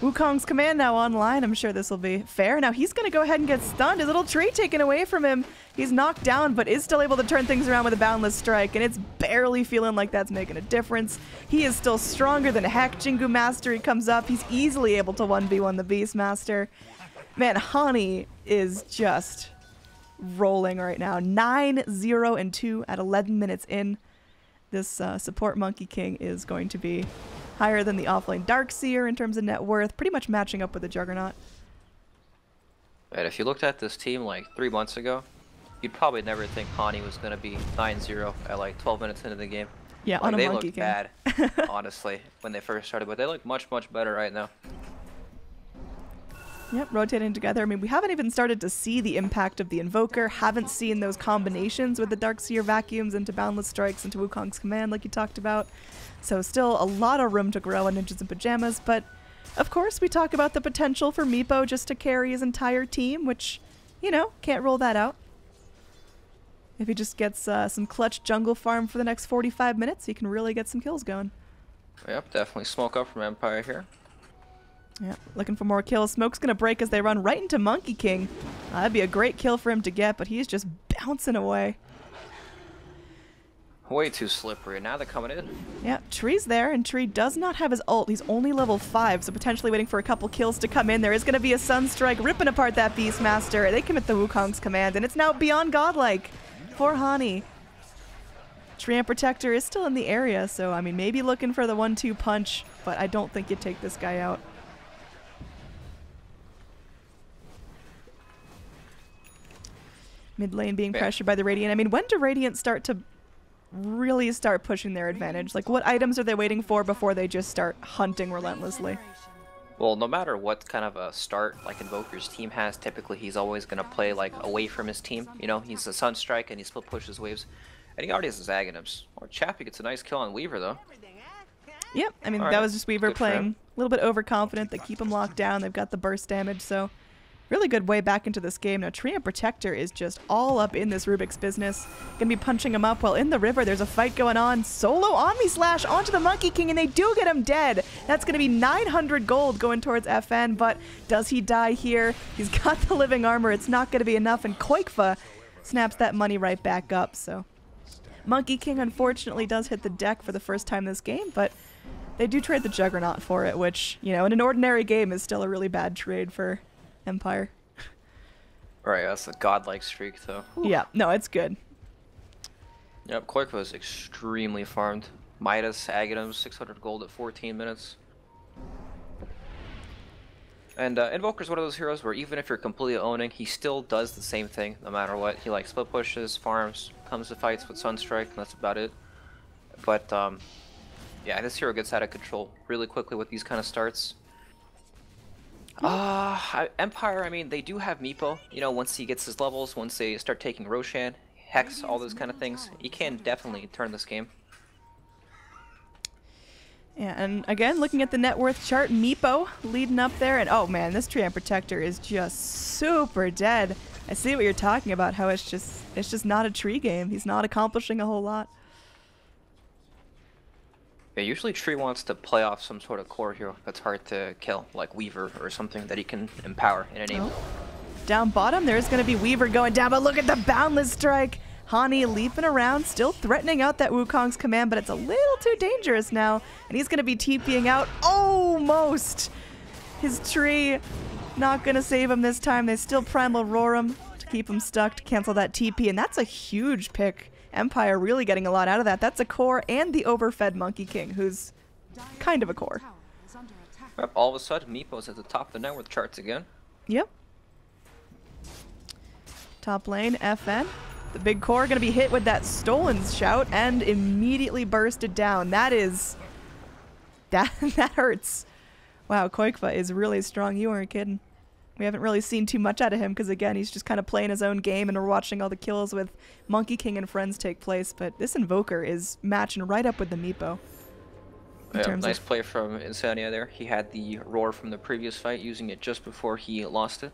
Wukong's command now online. I'm sure this will be fair. Now he's going to go ahead and get stunned. His little tree taken away from him. He's knocked down, but is still able to turn things around with a Boundless Strike, and it's barely feeling like that's making a difference. He is still stronger than heck. Jingu Mastery comes up. He's easily able to 1v1 the Beastmaster. Man, Hani is just rolling right now. 9-0-2 at 11 minutes in. This support Monkey King is going to be higher than the offlane Darkseer in terms of net worth, pretty much matching up with the Juggernaut. Right, if you looked at this team like 3 months ago, you'd probably never think Hani was going to be 9-0 at like 12 minutes into the game. Yeah, like, on a Monkey King. King. They looked bad, honestly, when they first started, but they look much, much better right now. Yep, rotating together. I mean, we haven't even started to see the impact of the Invoker, haven't seen those combinations with the Darkseer vacuums into Boundless Strikes into Wukong's command like you talked about. So still a lot of room to grow in Ninjas in Pajamas, but of course we talk about the potential for Meepo just to carry his entire team, which, you know, can't rule that out. If he just gets some clutch jungle farm for the next 45 minutes, he can really get some kills going. Yep, definitely smoke up from Empire here. Yeah, looking for more kills. Smoke's going to break as they run right into Monkey King. That'd be a great kill for him to get, but he's just bouncing away. Way too slippery. Now they're coming in. Yeah, Tree's there, and Tree does not have his ult. He's only level 5, so potentially waiting for a couple kills to come in. There is going to be a Sunstrike ripping apart that Beastmaster. They commit the Wukong's command, and it's now beyond godlike for Hani. Tree and Protector is still in the area, so, I mean, maybe looking for the 1-2 punch, but I don't think you'd take this guy out. Mid lane being pressured by the Radiant. I mean, when do Radiant really start pushing their advantage? Like, what items are they waiting for before they just start hunting relentlessly? Well, no matter what kind of a start like Invoker's team has, typically he's always going to play like away from his team. You know, he's a Sunstrike and he split pushes waves. And he already has his Aghanim's. Or Chappie gets a nice kill on Weaver though. Yep, I mean, that was just Weaver playing a little bit overconfident. They keep him locked down. They've got the burst damage, so really good way back into this game. Now, Treant Protector is just all up in this Rubik's business. Gonna be punching him up while in the river. There's a fight going on. Solo Omni Slash onto the Monkey King, and they do get him dead. That's gonna be 900 gold going towards FN, but does he die here? He's got the living armor. It's not gonna be enough, and Koikfa snaps that money right back up, so. Monkey King, unfortunately, does hit the deck for the first time this game, but they do trade the Juggernaut for it, which, you know, in an ordinary game is still a really bad trade for Empire. Right, that's a godlike streak though. Yeah, no, it's good. Yep, Koikfa is extremely farmed. Midas, Aghanim's, 600 gold at 14 minutes. And Invoker's one of those heroes where even if you're completely owning, he still does the same thing no matter what. He like split pushes, farms, comes to fights with Sunstrike, and that's about it. But yeah, this hero gets out of control really quickly with these kind of starts. Empire, I mean, they do have Meepo. You know, once he gets his levels, once they start taking Roshan, Hex, all those kind of things, he can definitely turn this game. Yeah, and again, looking at the net worth chart, Meepo leading up there, and oh man, this Treant Protector is just super dead. I see what you're talking about, how it's just not a tree game. He's not accomplishing a whole lot. Yeah, usually Tree wants to play off some sort of core hero that's hard to kill, like Weaver or something that he can empower and enable. Oh. Down bottom, there's going to be Weaver going down, but look at the Boundless Strike. Hani leaping around, still threatening out that Wukong's command, but it's a little too dangerous now, and he's going to be TPing out almost. His tree not going to save him this time. They still Primal Roar him to keep him stuck to cancel that TP, and that's a huge pick. Empire really getting a lot out of that. That's a core and the overfed Monkey King, who's kind of a core. Yep, all of a sudden, Meepo's at the top of the net worth charts again. Yep. Top lane, FN. The big core going to be hit with that stolen shout and immediately bursted down. That hurts. Wow, Koikfa is really strong. You weren't kidding. We haven't really seen too much out of him because, again, he's just kind of playing his own game and we're watching all the kills with Monkey King and friends take place. But this Invoker is matching right up with the Meepo. Yeah, nice play from Insania there. He had the roar from the previous fight, using it just before he lost it.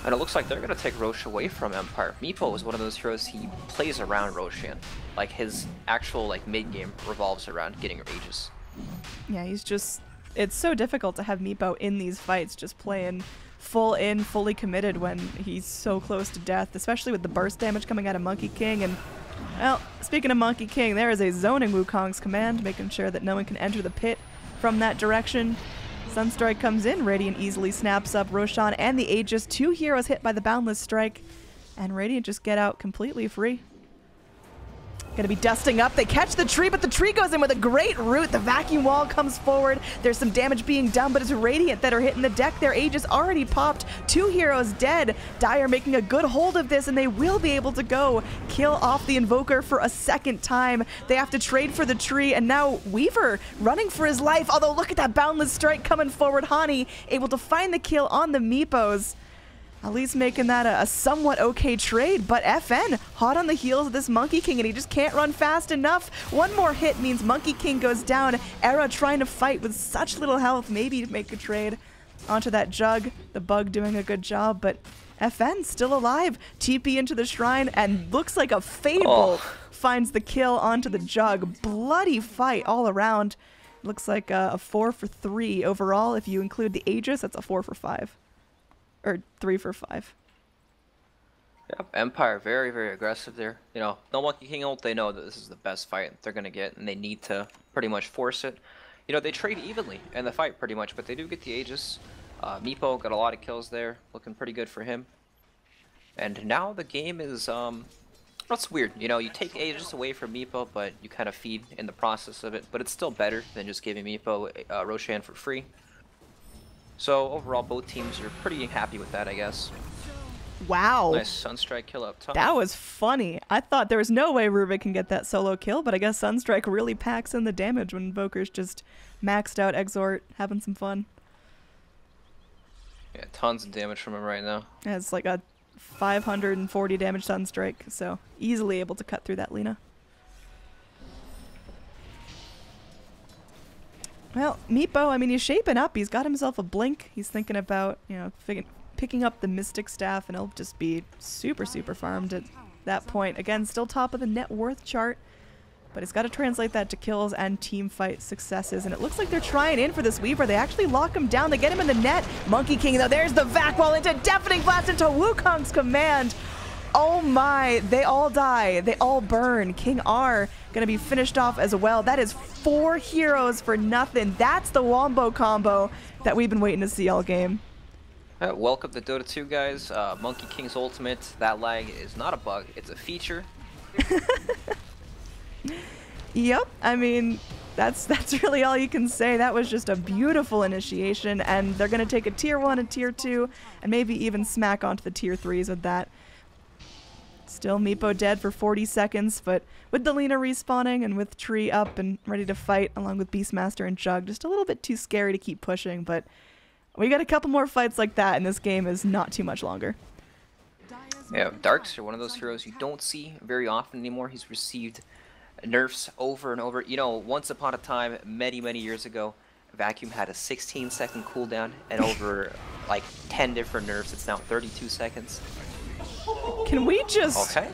And it looks like they're going to take Rosh away from Empire. Meepo is one of those heroes, he plays around Roshan. Like, his actual like mid-game revolves around getting Aegis. Yeah, he's just... It's so difficult to have Meepo in these fights, just playing full in, fully committed when he's so close to death, especially with the burst damage coming out of Monkey King. And, well, speaking of Monkey King, there is a zoning Wukong's command, making sure that no one can enter the pit from that direction. Sunstrike comes in, Radiant easily snaps up Roshan and the Aegis. 2 heroes hit by the Boundless Strike, and Radiant just get out completely free. Gonna be dusting up. They catch the tree, but the tree goes in with a great root. The vacuum wall comes forward. There's some damage being done, but it's Radiant that are hitting the deck. Their Aegis already popped. 2 heroes dead. Dire making a good hold of this, and they will be able to go kill off the Invoker for a second time. They have to trade for the tree, and now Weaver running for his life. Although, look at that Boundless Strike coming forward. Hani able to find the kill on the Meepos. At least making that a somewhat okay trade, but FN hot on the heels of this Monkey King, and he just can't run fast enough. One more hit means Monkey King goes down. Era trying to fight with such little health, maybe to make a trade onto that Jug. The Bug doing a good job, but FN still alive. TP into the shrine, and looks like a Fable finds the kill onto the Jug. Bloody fight all around. Looks like a 4 for 3 overall. If you include the Aegis, that's a 4 for 5. Or 3 for 5. Yep, Empire very, very aggressive there. You know, no Monkey King ult, they know that this is the best fight they're going to get, and they need to pretty much force it. You know, they trade evenly in the fight pretty much, but they do get the Aegis. Meepo got a lot of kills there, looking pretty good for him. And now the game is, that's weird. You know, you take Aegis away from Meepo, but you kind of feed in the process of it, but it's still better than just giving Meepo Roshan for free. So overall, both teams are pretty happy with that, I guess. Wow. Nice Sunstrike kill up top. That was funny. I thought there was no way Rubik can get that solo kill, but I guess Sunstrike really packs in the damage when Invoker's just maxed out Exort, having some fun. Yeah, tons of damage from him right now. Has like a 540 damage Sunstrike, so easily able to cut through that Lina. Well, Meepo, I mean, he's shaping up. He's got himself a blink. He's thinking about, you know, picking up the Mystic Staff, and he'll just be super, super farmed at that point. Again, still top of the net worth chart, but he's got to translate that to kills and team fight successes. And it looks like they're trying in for this Weaver. They actually lock him down. They get him in the net. Monkey King, though, there's the vac wall into Deafening Blast into Wukong's command. Oh my, they all die. They all burn. King R gonna be finished off as well. That is 4 heroes for nothing. That's the Wombo combo that we've been waiting to see all game. Welcome to Dota 2, guys. Monkey King's ultimate. That lag is not a bug, it's a feature. Yep, I mean, that's really all you can say. That was just a beautiful initiation, and they're gonna take a tier 1 and tier 2, and maybe even smack onto the tier 3s with that. Still Meepo dead for 40 seconds, but with the Lina respawning and with Tree up and ready to fight along with Beastmaster and Jug, just a little bit too scary to keep pushing, but we got a couple more fights like that and this game is not too much longer. Yeah, Darkster, one of those heroes you don't see very often anymore. He's received nerfs over and over. You know, once upon a time, many, many years ago, Vacuum had a 16-second cooldown, and over like 10 different nerfs, it's now 32 seconds. Can we just... Okay.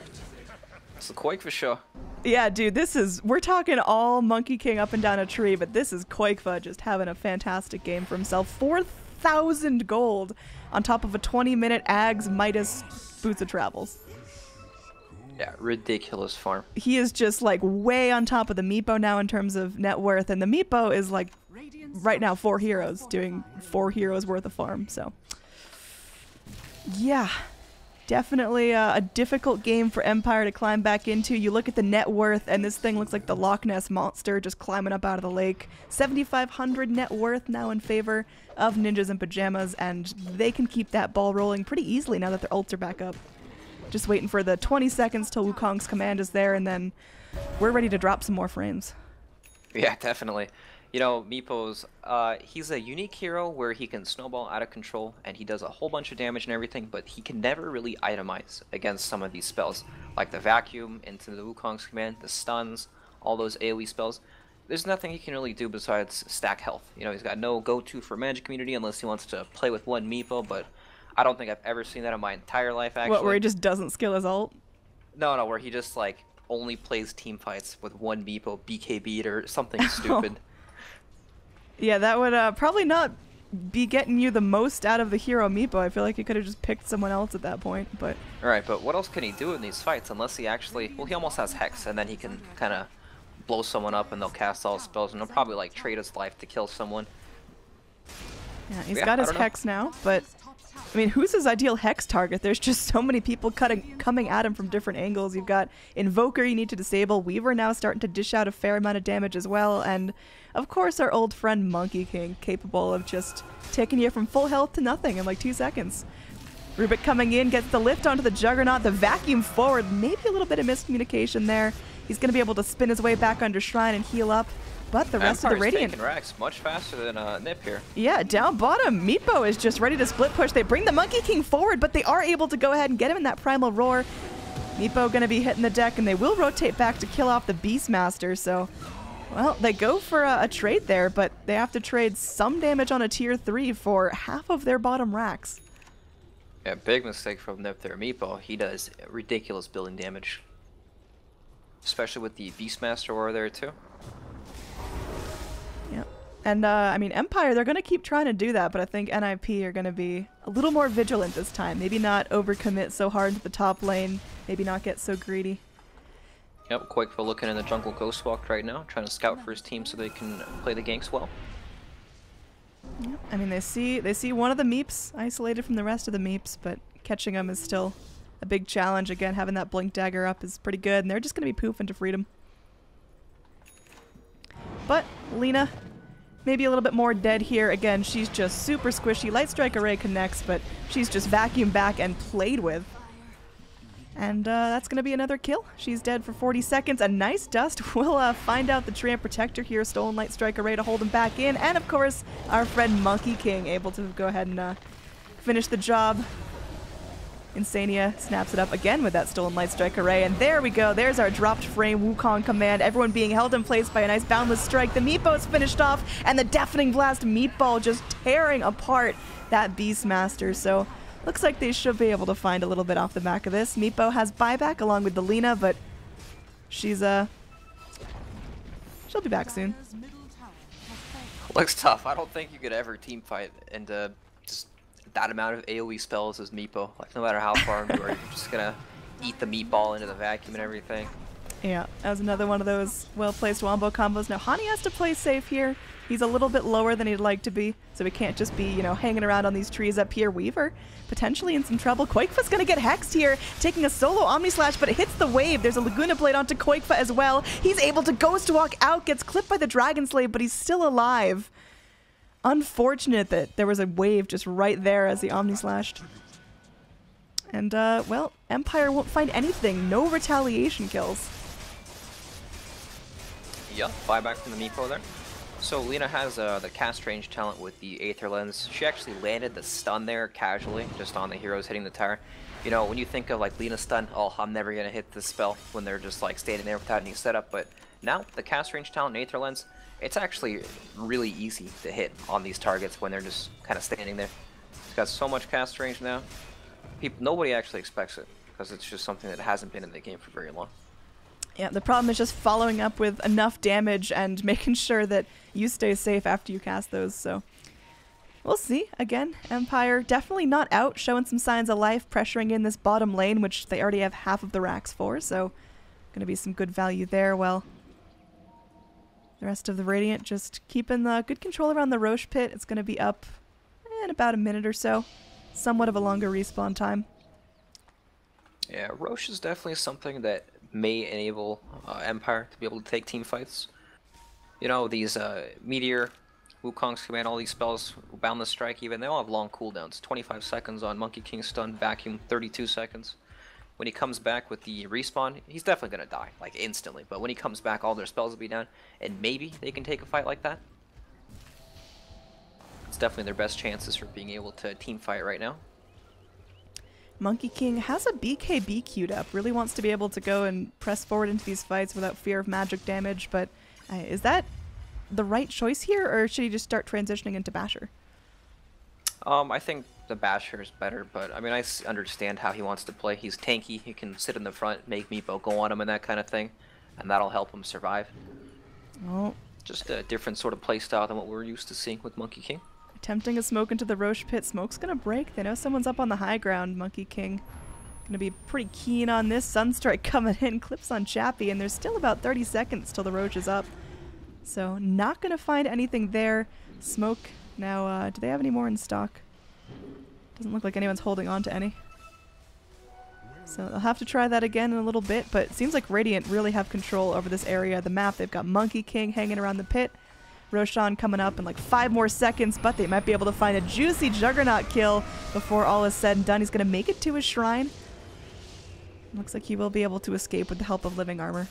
It's the Quake for sure. Yeah, dude, we're talking all Monkey King up and down a tree, but this is Quakefa just having a fantastic game for himself. 4,000 gold on top of a 20-minute Ags Midas Boots of Travels. Yeah, ridiculous farm. He is just like way on top of the Meepo now in terms of net worth, and the Meepo is like right now 4 heroes doing 4 heroes worth of farm, so yeah. Definitely a difficult game for Empire to climb back into. You look at the net worth, and this thing looks like the Loch Ness Monster just climbing up out of the lake. 7,500 net worth now in favor of Ninjas in Pajamas, and they can keep that ball rolling pretty easily now that their ults are back up. Just waiting for the 20 seconds till Wukong's command is there, and then we're ready to drop some more frames. Yeah, definitely. You know, Meepo's, he's a unique hero where he can snowball out of control and he does a whole bunch of damage and everything, but he can never really itemize against some of these spells, like the Vacuum into the Wukong's command, the stuns, all those AoE spells. There's nothing he can really do besides stack health. You know, he's got no go-to for Magic Community unless he wants to play with one Meepo, but I don't think I've ever seen that in my entire life, actually. What, where he just doesn't skill his ult? No, where he just, like, only plays team fights with one Meepo, BKB'd or something stupid. Yeah, that would probably not be getting you the most out of the hero Meepo. I feel like he could have just picked someone else at that point, but... Alright, but what else can he do in these fights unless he actually... Well, he almost has Hex, and then he can kind of blow someone up and they'll cast all spells, and he'll probably, like, trade his life to kill someone. Yeah, he's got his Hex now, but... I mean, who's his ideal Hex target? There's just so many people coming at him from different angles. You've got Invoker you need to disable. Weaver now starting to dish out a fair amount of damage as well. And, of course, our old friend Monkey King, capable of just taking you from full health to nothing in like 2 seconds. Rubik coming in, gets the lift onto the Juggernaut. The Vacuum forward. Maybe a little bit of miscommunication there. He's going to be able to spin his way back under Shrine and heal up. But the rest of the Radiant... taking Rex much faster than NiP here. Yeah, down bottom, Meepo is just ready to split push. They bring the Monkey King forward, but they are able to go ahead and get him in that Primal Roar. Meepo going to be hitting the deck, and they will rotate back to kill off the Beastmaster. So, well, they go for a trade there, but they have to trade some damage on a tier 3 for half of their bottom racks. Yeah, big mistake from NiP there. Meepo, he does ridiculous building damage. Especially with the Beastmaster Aura there, too. Yep. And, I mean, Empire, they're going to keep trying to do that, but I think NiP are going to be a little more vigilant this time. Maybe not overcommit so hard to the top lane. Maybe not get so greedy. Yep, Quakeville looking in the jungle Ghostwalk right now, trying to scout for his team so they can play the ganks well. Yep. I mean, they see one of the Meeps isolated from the rest of the Meeps, but catching them is still a big challenge. Again, having that Blink Dagger up is pretty good, and they're just going to be poofing to freedom. But Lina maybe a little bit more dead here. Again, she's just super squishy. Light Strike Array connects, but she's just vacuumed back and played with. And that's going to be another kill. She's dead for 40 seconds. A nice dust. We'll find out the Treant Protector here. Stolen Light Strike Array to hold him back in. And, of course, our friend Monkey King able to go ahead and finish the job. Insania snaps it up again with that Stolen Light Strike Array, and there we go. There's our dropped frame Wukong command. Everyone being held in place by a nice Boundless Strike. The Meepo's finished off, and the Deafening Blast Meatball just tearing apart that Beastmaster. So looks like they should be able to find a little bit off the back of this. Meepo has buyback along with the Lina, but she's she'll be back soon. Looks tough. I don't think you could ever team fight and just that amount of AoE spells as Meepo. Like, no matter how far you are, you're just gonna eat the meatball into the vacuum and everything. Yeah, that was another one of those well-placed wombo combos. Now, Hani has to play safe here. He's a little bit lower than he'd like to be, so he can't just be, you know, hanging around on these trees up here. Weaver potentially in some trouble. Koikfa's gonna get hexed here, taking a solo Omni Slash, but it hits the wave. There's a Laguna Blade onto Koikfa as well. He's able to Ghost Walk out, gets clipped by the Dragon Slave, but he's still alive. Unfortunate that there was a wave just right there as the Omni Slashed. And, well, Empire won't find anything. No retaliation kills. Yeah, buyback from the Meepo there. So Lina has the cast range talent with the Aether Lens. She actually landed the stun there casually, just on the heroes hitting the tower. You know, when you think of like Lina stun, oh, I'm never gonna hit this spell when they're just like standing there without any setup. But now the cast range talent and Aether Lens, it's actually really easy to hit on these targets when they're just kind of standing there. It's got so much cast range now. Nobody actually expects it because it's just something that hasn't been in the game for very long. Yeah, the problem is just following up with enough damage and making sure that you stay safe after you cast those, so we'll see. Again, Empire definitely not out, showing some signs of life, pressuring in this bottom lane, which they already have half of the racks for, so gonna be some good value there. Well, the rest of the Radiant just keeping the good control around the Roche pit. It's gonna be up in about a minute or so. Somewhat of a longer respawn time. Yeah, Roche is definitely something that may enable Empire to be able to take team fights. You know, these Meteor, Wukong's command, all these spells, Boundless Strike even, they all have long cooldowns. 25 seconds on Monkey King stun, Vacuum 32 seconds. When he comes back with the respawn, he's definitely going to die, like instantly. But when he comes back, all their spells will be down, and maybe they can take a fight like that. It's definitely their best chances for being able to team fight right now. Monkey King has a BKB queued up, really wants to be able to go and press forward into these fights without fear of magic damage, but is that the right choice here, or should he just start transitioning into Basher? I think the Basher is better, but I mean, I understand how he wants to play. He's tanky, he can sit in the front, make Meepo go on him and that kind of thing, and that'll help him survive. Oh. Just a different sort of playstyle than what we're used to seeing with Monkey King. Attempting a smoke into the Roche pit. Smoke's gonna break. They know someone's up on the high ground. Monkey King gonna be pretty keen on this. Sunstrike coming in, clips on Chappie, and there's still about 30 seconds till the Roche is up. So not gonna find anything there. Smoke now, do they have any more in stock? Doesn't look like anyone's holding on to any. So they'll have to try that again in a little bit, but it seems like Radiant really have control over this area of the map. They've got Monkey King hanging around the pit. Roshan coming up in like 5 more seconds, but they might be able to find a juicy Juggernaut kill before all is said and done. He's going to make it to his shrine. Looks like he will be able to escape with the help of living armor.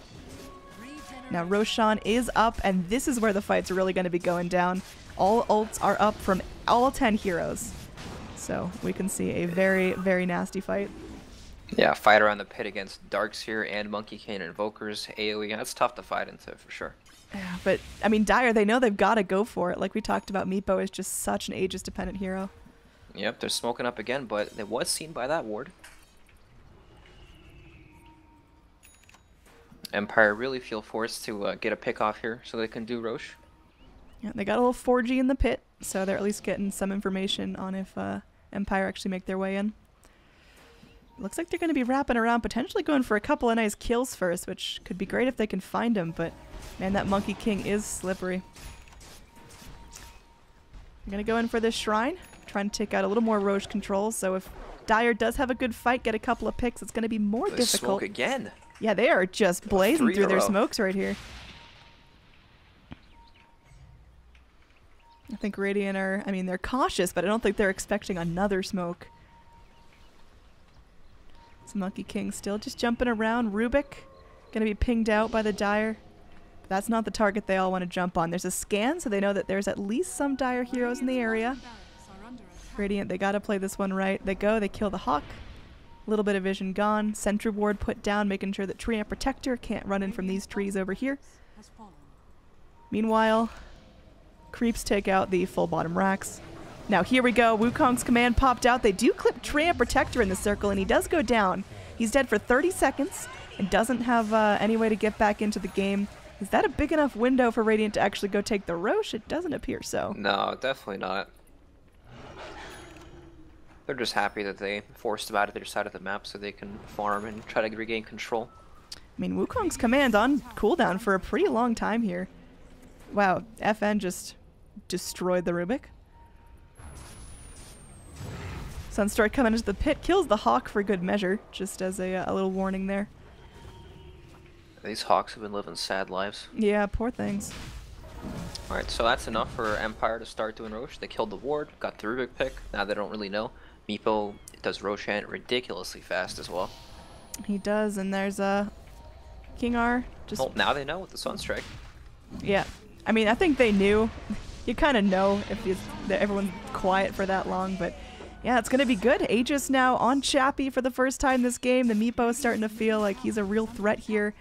Now Roshan is up, and this is where the fights are really going to be going down. All ults are up from all 10 heroes. So we can see a very, very nasty fight. Yeah, fight around the pit against Darks here and Monkey King and Invokers, AoE. That's tough to fight into for sure. Yeah, but, I mean, Dire, they know they've got to go for it. Like we talked about, Meepo is just such an Aegis-dependent hero. Yep, they're smoking up again, but it was seen by that ward. Empire really feel forced to get a pick off here so they can do Roche. Yeah, they got a little 4G in the pit, so they're at least getting some information on if Empire actually make their way in. Looks like they're going to be wrapping around, potentially going for a couple of nice kills first, which could be great if they can find him, but man, that Monkey King is slippery. I'm going to go in for this shrine, trying to take out a little more Roche control, so if Dire does have a good fight, get a couple of picks, it's going to be more difficult. Smoke again. Yeah, they are just blazing through their smokes right here. I think Radiant are, I mean, they're cautious, but I don't think they're expecting another smoke. It's Monkey King still just jumping around. Rubik gonna be pinged out by the Dire. But that's not the target they all want to jump on. There's a scan, so they know that there's at least some Dire heroes in the area. Radiant, they gotta play this one right. They go, they kill the Hawk. A little bit of vision gone. Sentry ward put down, making sure that Tree and Protector can't run in from these trees over here. Meanwhile, creeps take out the full bottom racks. Now here we go. Wukong's command popped out. They do clip Tree and Protector in the circle, and he does go down. He's dead for 30 seconds and doesn't have any way to get back into the game. Is that a big enough window for Radiant to actually go take the Roche? It doesn't appear so. No, definitely not. They're just happy that they forced them out of their side of the map so they can farm and try to regain control. I mean, Wukong's command on cooldown for a pretty long time here. Wow, FN just destroyed the Rubik. Sunstrike coming into the pit, kills the Hawk for good measure, just as a little warning there. These Hawks have been living sad lives. Yeah, poor things. Alright, so that's enough for Empire to start doing Roche. They killed the ward, got the Rubik pick. Now they don't really know. Meepo does Roshan ridiculously fast as well. He does, and there's a King R. Just well, now they know with the Sunstrike. Yeah, I mean, I think they knew. You kind of know if everyone's quiet for that long, but yeah, it's gonna be good. Aegis now on Chappie for the first time this game. The Meepo is starting to feel like he's a real threat here.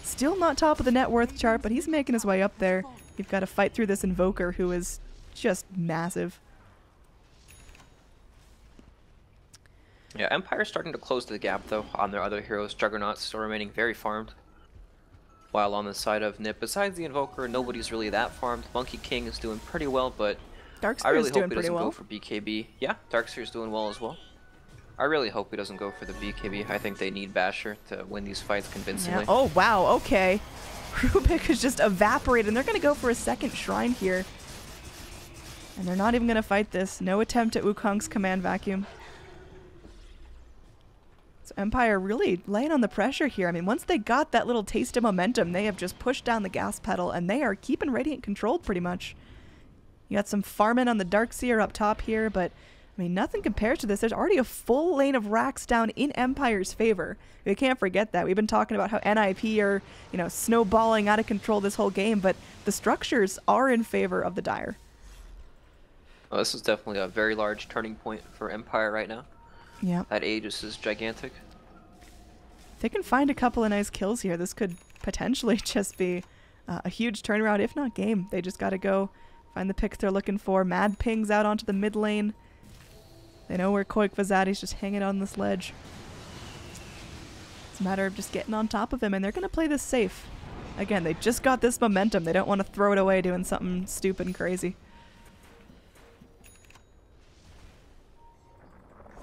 Still not top of the net worth chart, but he's making his way up there. You've got to fight through this Invoker who is just massive. Yeah, Empire's starting to close the gap though on their other heroes. Juggernaut's still remaining very farmed. While on the side of NiP, besides the Invoker, nobody's really that farmed. Monkey King is doing pretty well, but I really hope he doesn't go for BKB. Yeah, Darkseer's doing well as well. I really hope he doesn't go for the BKB. I think they need Basher to win these fights convincingly. Yeah. Oh, wow, okay. Rubik is just evaporated, and they're going to go for a second Shrine here. And they're not even going to fight this. No attempt at Wukong's command vacuum. So Empire really laying on the pressure here. I mean, once they got that little taste of momentum, they have just pushed down the gas pedal, and they are keeping Radiant controlled pretty much. You got some farming on the Darkseer up top here, but I mean, nothing compares to this. There's already a full lane of racks down in Empire's favor. We can't forget that. We've been talking about how NiP are, you know, snowballing out of control this whole game, but the structures are in favor of the Dire. Well, this is definitely a very large turning point for Empire right now. Yeah. That Aegis is gigantic. If they can find a couple of nice kills here, this could potentially just be a huge turnaround, if not game. They just got to go find the picks they're looking for. Mad pings out onto the mid lane. They know where Koik at. He's just hanging on this ledge. It's a matter of just getting on top of him, and they're going to play this safe. Again, they just got this momentum. They don't want to throw it away doing something stupid and crazy.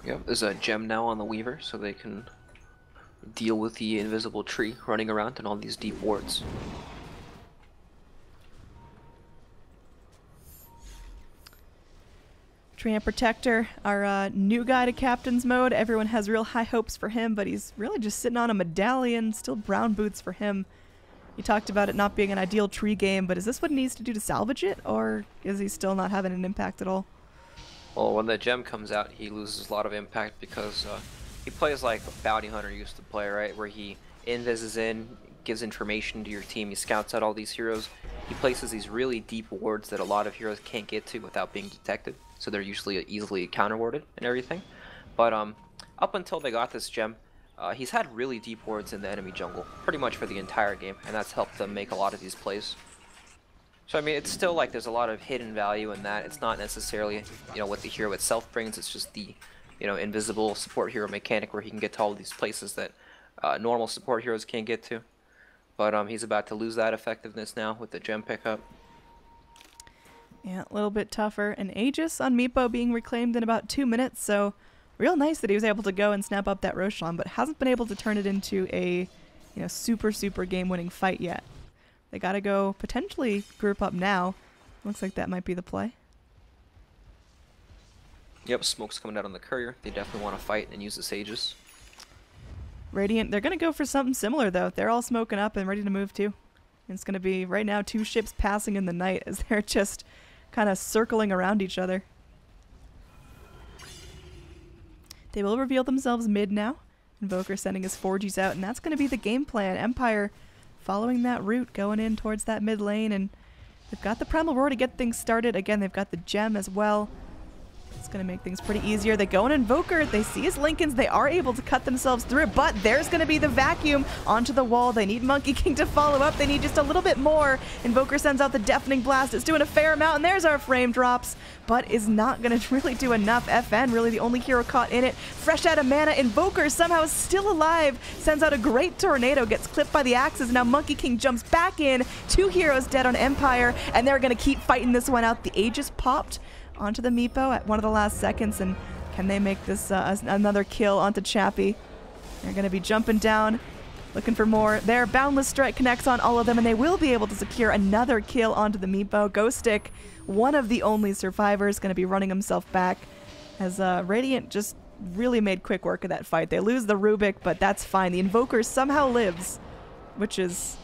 Yep, there's a gem now on the Weaver, so they can deal with the invisible tree running around and all these deep wards. Tree and Protector, our new guy to Captain's Mode. Everyone has real high hopes for him, but he's really just sitting on a medallion. Still brown boots for him. You talked about it not being an ideal tree game, but is this what he needs to do to salvage it, or is he still not having an impact at all? Well, when the gem comes out, he loses a lot of impact because he plays like Bounty Hunter used to play, right? Where he invises in, gives information to your team, he scouts out all these heroes. He places these really deep wards that a lot of heroes can't get to without being detected. So they're usually easily counter-warded and everything. But up until they got this gem, he's had really deep wards in the enemy jungle, pretty much for the entire game, and that's helped them make a lot of these plays. So I mean, it's still like there's a lot of hidden value in that. It's not necessarily, you know, what the hero itself brings. It's just the, you know, invisible support hero mechanic where he can get to all these places that normal support heroes can't get to. But he's about to lose that effectiveness now with the gem pickup. Yeah, a little bit tougher. And Aegis on Meepo being reclaimed in about 2 minutes, so real nice that he was able to go and snap up that Roshan, but hasn't been able to turn it into a, you know, super game-winning fight yet. They gotta go potentially group up now. Looks like that might be the play. Yep, smoke's coming out on the courier. They definitely want to fight and use this Aegis. Radiant, they're gonna go for something similar though. They're all smoking up and ready to move too. And it's gonna be right now 2 ships passing in the night as they're just kind of circling around each other. They will reveal themselves mid now. Invoker sending his 4Gs out, and that's going to be the game plan. Empire following that route, going in towards that mid lane, and they've got the Primal Roar to get things started. Again, they've got the gem as well. It's going to make things pretty easier. They go in Invoker. They see his Lincolns. They are able to cut themselves through it, but there's going to be the vacuum onto the wall. They need Monkey King to follow up. They need just a little bit more. Invoker sends out the Deafening Blast. It's doing a fair amount, and there's our frame drops, but is not going to really do enough. FN, really the only hero caught in it. Fresh out of mana, Invoker somehow is still alive. Sends out a great tornado, gets clipped by the axes, and now Monkey King jumps back in. 2 heroes dead on Empire, and they're going to keep fighting this one out. The Aegis popped onto the Meepo at one of the last seconds, and can they make this another kill onto Chappie? They're going to be jumping down, looking for more. Their Boundless Strike connects on all of them, and they will be able to secure another kill onto the Meepo. Ghostic, one of the only survivors, going to be running himself back, as Radiant just really made quick work of that fight. They lose the Rubik, but that's fine. The Invoker somehow lives, which is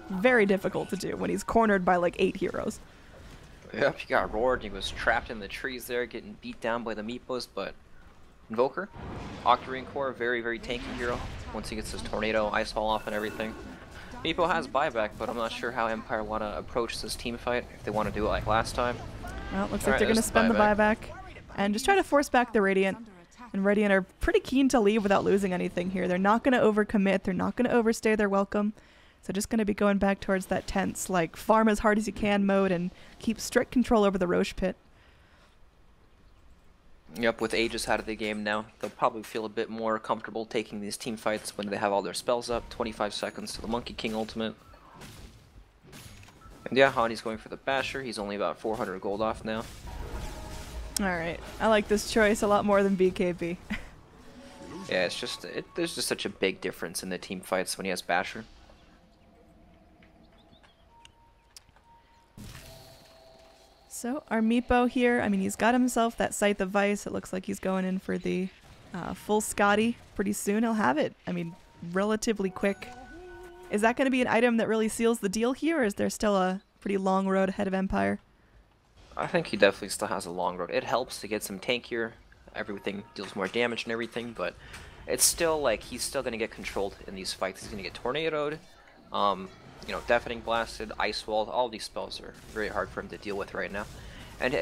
very difficult to do when he's cornered by like 8 heroes. Yep, he got roared. He was trapped in the trees there, getting beat down by the Meepos, but Invoker, Octarine Core, very, very tanky hero. Once he gets his Tornado, Ice Wall off and everything. Meepo has buyback, but I'm not sure how Empire want to approach this team fight, if they want to do it like last time. Well, looks like they're going to spend the buyback and just try to force back the Radiant. And Radiant are pretty keen to leave without losing anything here. They're not going to overcommit. They're not going to overstay their welcome. So just going to be going back towards that tense, like, farm as hard as you can mode and keep strict control over the Roche pit. Yep, with Aegis out of the game now, they'll probably feel a bit more comfortable taking these team fights when they have all their spells up. 25 seconds to the Monkey King ultimate. And yeah, Hani's going for the Basher. He's only about 400 gold off now. Alright, I like this choice a lot more than BKB. Yeah, it's just, there's just such a big difference in the team fights when he has Basher. So our Meepo here, I mean, he's got himself that Scythe of Vice. It looks like he's going in for the full Scotty pretty soon. He'll have it, I mean, relatively quick. Is that going to be an item that really seals the deal here, or is there still a pretty long road ahead of Empire? I think he definitely still has a long road. It helps to get some tankier. Everything deals more damage and everything, but it's still like he's still going to get controlled in these fights. He's going to get tornadoed. You know, Deafening Blasted, Ice Walled, all these spells are very hard for him to deal with right now. And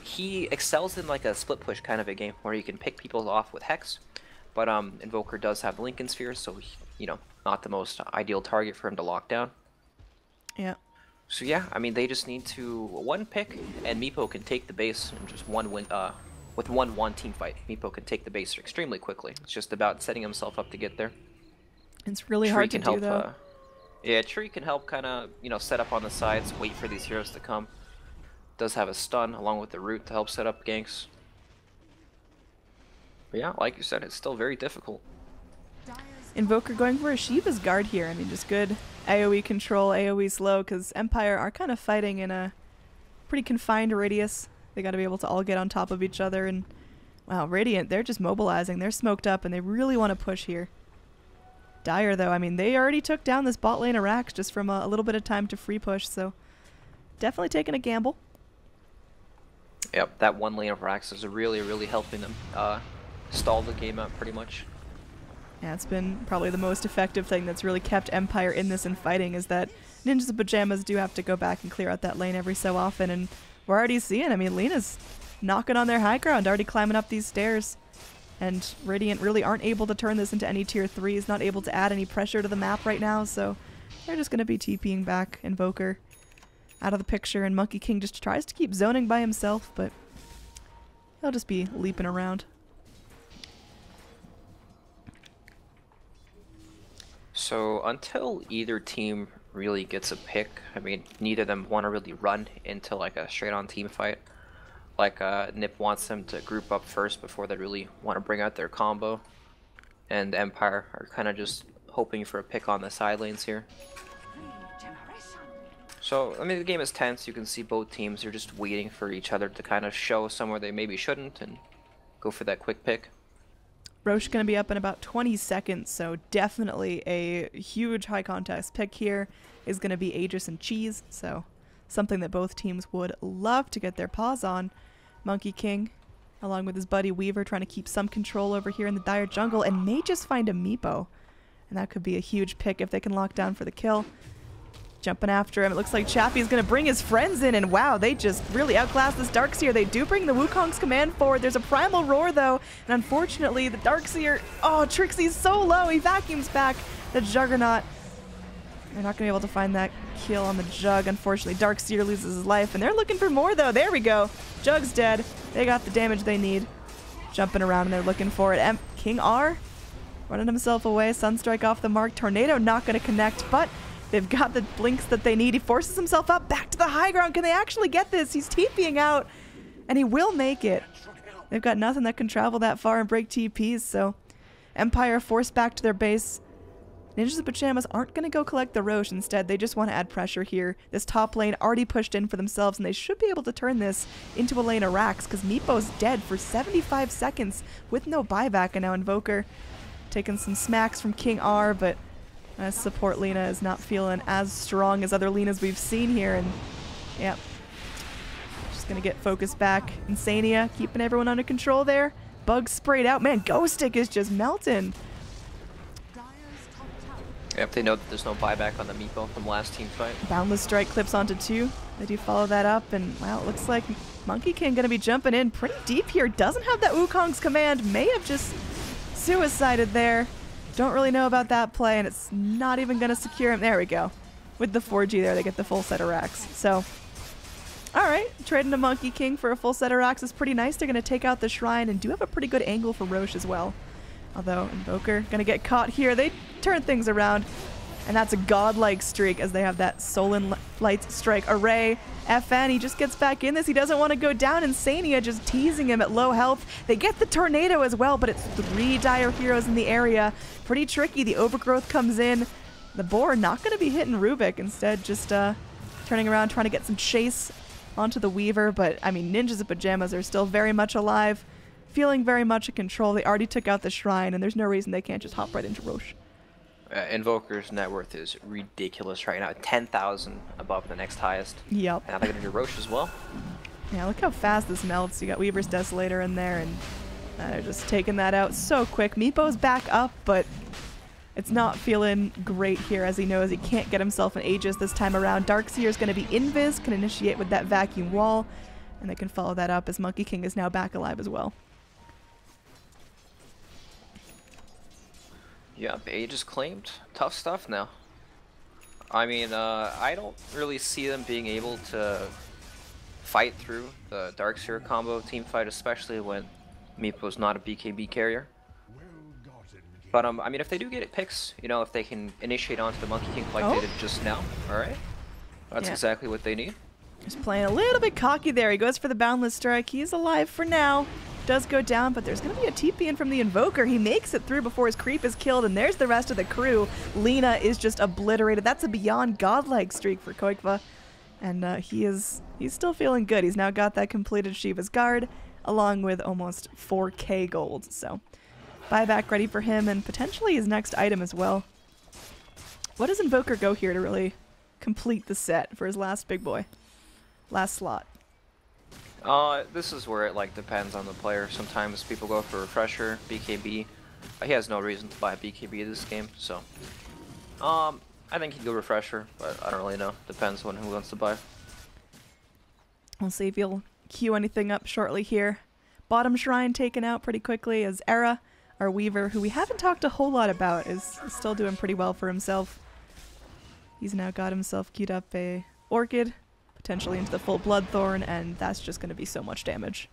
he excels in like a split push kind of a game where he can pick people off with Hex, but Invoker does have Lincoln Sphere, so you know, not the most ideal target for him to lock down. Yeah. So yeah, I mean, they just need to one pick, and Meepo can take the base and just one win. With 1-1 team fight, Meepo can take the base extremely quickly. It's just about setting himself up to get there. It's really hard to do, though. Yeah, Tree can help kind of, you know, set up on the sides, wait for these heroes to come. Does have a stun along with the root to help set up ganks. But yeah, like you said, it's still very difficult. Invoker going for a Shiva's Guard here. I mean, just good AoE control, AoE slow, because Empire are kind of fighting in a pretty confined radius. They got to be able to all get on top of each other. And wow, Radiant, they're just mobilizing. They're smoked up, and they really want to push here. Dire, though, I mean, they already took down this bot lane Arax just from a little bit of time to free push, so definitely taking a gamble. Yep, that one lane of Arax is really, really helping them stall the game out pretty much. Yeah, it's been probably the most effective thing that's really kept Empire in this and fighting, is that Ninjas of Pajamas do have to go back and clear out that lane every so often, and we're already seeing, I mean, Lena's knocking on their high ground, already climbing up these stairs. And Radiant really aren't able to turn this into any tier 3s, not able to add any pressure to the map right now, so they're just going to be TPing back. Invoker out of the picture, and Monkey King just tries to keep zoning by himself, but he'll just be leaping around. So until either team really gets a pick, I mean, neither of them want to really run into like a straight-on team fight. Like NiP wants them to group up first before they really want to bring out their combo, and Empire are kind of just hoping for a pick on the side lanes here. So I mean, the game is tense. You can see both teams are just waiting for each other to kind of show somewhere they maybe shouldn't and go for that quick pick. Roche going to be up in about 20 seconds, so definitely a huge high contest pick here is going to be Aegis and Cheese, so something that both teams would love to get their paws on. Monkey King, along with his buddy Weaver, trying to keep some control over here in the dire jungle, and may just find a Meepo. And that could be a huge pick if they can lock down for the kill. Jumping after him, it looks like Chappie's going to bring his friends in, and wow, they just really outclass this Darkseer. They do bring the Wukong's command forward. There's a Primal Roar, though, and unfortunately, the Darkseer, oh, Trixie's so low, he vacuums back the Juggernaut. They're not going to be able to find that kill on the Jug. Unfortunately, Darkseer loses his life, and they're looking for more, though. There we go. Jug's dead. They got the damage they need. Jumping around, and they're looking for it. King R running himself away. Sunstrike off the mark. Tornado not going to connect, but they've got the blinks that they need. He forces himself up back to the high ground. Can they actually get this? He's TPing out, and he will make it. They've got nothing that can travel that far and break TPs, so Empire forced back to their base. Ninjas of Pajamas aren't going to go collect the Roche. Instead, they just want to add pressure here. This top lane already pushed in for themselves, and they should be able to turn this into a lane of racks, because Meepo's dead for 75 seconds with no buyback, and now Invoker taking some smacks from King R, but support Lina is not feeling as strong as other Linas we've seen here, and yeah, just going to get focused back. Insania keeping everyone under control there. Bug sprayed out. Man, Ghost Stick is just melting. Yep, they know that there's no buyback on the Meepo from last team fight. Boundless Strike clips onto 2. They do follow that up, and wow, it looks like Monkey King going to be jumping in pretty deep here. Doesn't have that Wukong's command. May have just suicided there. Don't really know about that play, and it's not even going to secure him. There we go. With the 4G there, they get the full set of racks. So, alright, trading to Monkey King for a full set of racks is pretty nice. They're going to take out the Shrine and do have a pretty good angle for Roche as well. Although, Invoker going to get caught here. They turn things around, and that's a godlike streak as they have that Solon Light Strike array. FN, he just gets back in this. He doesn't want to go down. Insania just teasing him at low health. They get the Tornado as well, but it's 3 dire heroes in the area. Pretty tricky. The Overgrowth comes in. The Boar not going to be hitting Rubik. Instead, just turning around, trying to get some chase onto the Weaver. But, I mean, Ninjas of Pajamas are still very much alive, feeling very much in control. They already took out the Shrine, and there's no reason they can't just hop right into Roche. Invoker's net worth is ridiculous right now. 10,000 above the next highest. Yep. And now they're going to do Roche as well. Yeah, look how fast this melts. You got Weaver's Desolator in there, and they're just taking that out so quick. Meepo's back up, but it's not feeling great here, as he knows he can't get himself an Aegis this time around. Darkseer's going to be invis, can initiate with that vacuum wall, and they can follow that up as Monkey King is now back alive as well. Yep, Aegis claimed. Tough stuff now. I mean, I don't really see them being able to fight through the Darkseer combo team fight, especially when Meepo's not a BKB carrier. But, I mean, if they do get picks, you know, if they can initiate onto the Monkey King like they did just now, alright? That's exactly what they need. Just playing a little bit cocky there. He goes for the Boundless Strike. He's alive for now. Does go down, but there's going to be a TP in from the Invoker. He makes it through before his creep is killed, and there's the rest of the crew. Lina is just obliterated. That's a beyond godlike streak for Koikva, and he's still feeling good. He's now got that completed Shiva's Guard, along with almost 4k gold. So, buyback ready for him, and potentially his next item as well. What does Invoker go here to really complete the set for his last big boy? Last slot. This is where it like depends on the player. Sometimes people go for Refresher, BKB. He has no reason to buy BKB this game, so I think he'd go Refresher, but I don't really know. Depends on who wants to buy. We'll see if he'll queue anything up shortly here. Bottom Shrine taken out pretty quickly as Era, our Weaver, who we haven't talked a whole lot about, is still doing pretty well for himself. He's now got himself queued up a Orchid, potentially into the full Bloodthorn, and that's just going to be so much damage.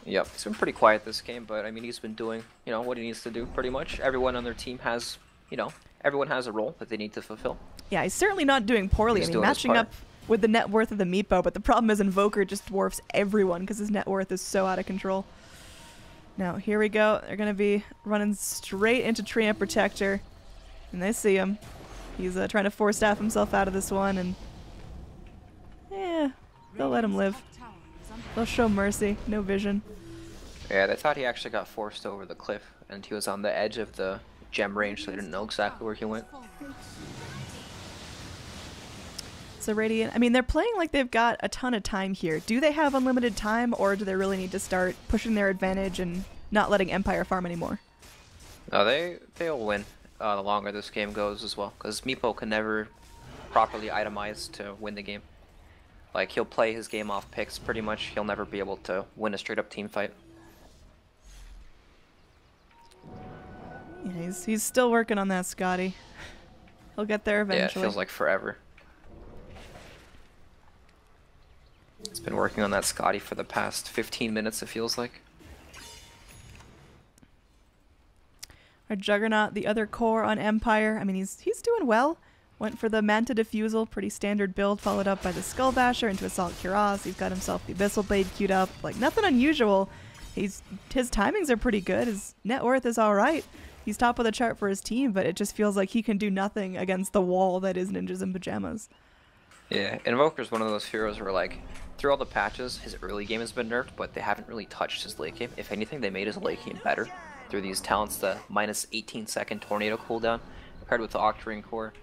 Yep, he's been pretty quiet this game, but I mean, he's been doing, you know, what he needs to do pretty much. Everyone on their team has, you know, everyone has a role that they need to fulfill. Yeah, he's certainly not doing poorly. I mean, matching up with the net worth of the Meepo, but the problem is Invoker just dwarfs everyone because his net worth is so out of control. Now, here we go. They're going to be running straight into Treant Protector, and they see him. He's trying to force staff himself out of this one, and yeah, they'll let him live. They'll show mercy, no vision. Yeah, they thought he actually got forced over the cliff, and he was on the edge of the gem range, so they didn't know exactly where he went. So Radiant, I mean, they're playing like they've got a ton of time here. Do they have unlimited time, or do they really need to start pushing their advantage and not letting Empire farm anymore? No, they'll win the longer this game goes as well, because Meepo can never properly itemize to win the game. Like, he'll play his game off picks pretty much. He'll never be able to win a straight-up team fight. Yeah, he's still working on that, Scotty. He'll get there eventually. Yeah, it feels like forever. He's been working on that Scotty for the past 15 minutes, it feels like. Our Juggernaut, the other core on Empire. I mean, he's doing well. Went for the Manta Diffusal, pretty standard build, followed up by the Skull Basher into Assault Cuirass. He's got himself the Abyssal Blade queued up. Like, nothing unusual. His timings are pretty good. His net worth is alright. He's top of the chart for his team, but it just feels like he can do nothing against the wall that is Ninjas in Pajamas. Yeah, Invoker's one of those heroes where, like, through all the patches, his early game has been nerfed, but they haven't really touched his late game. If anything, they made his late game better through these talents, the minus 18-second tornado cooldown, paired with the Octarine core.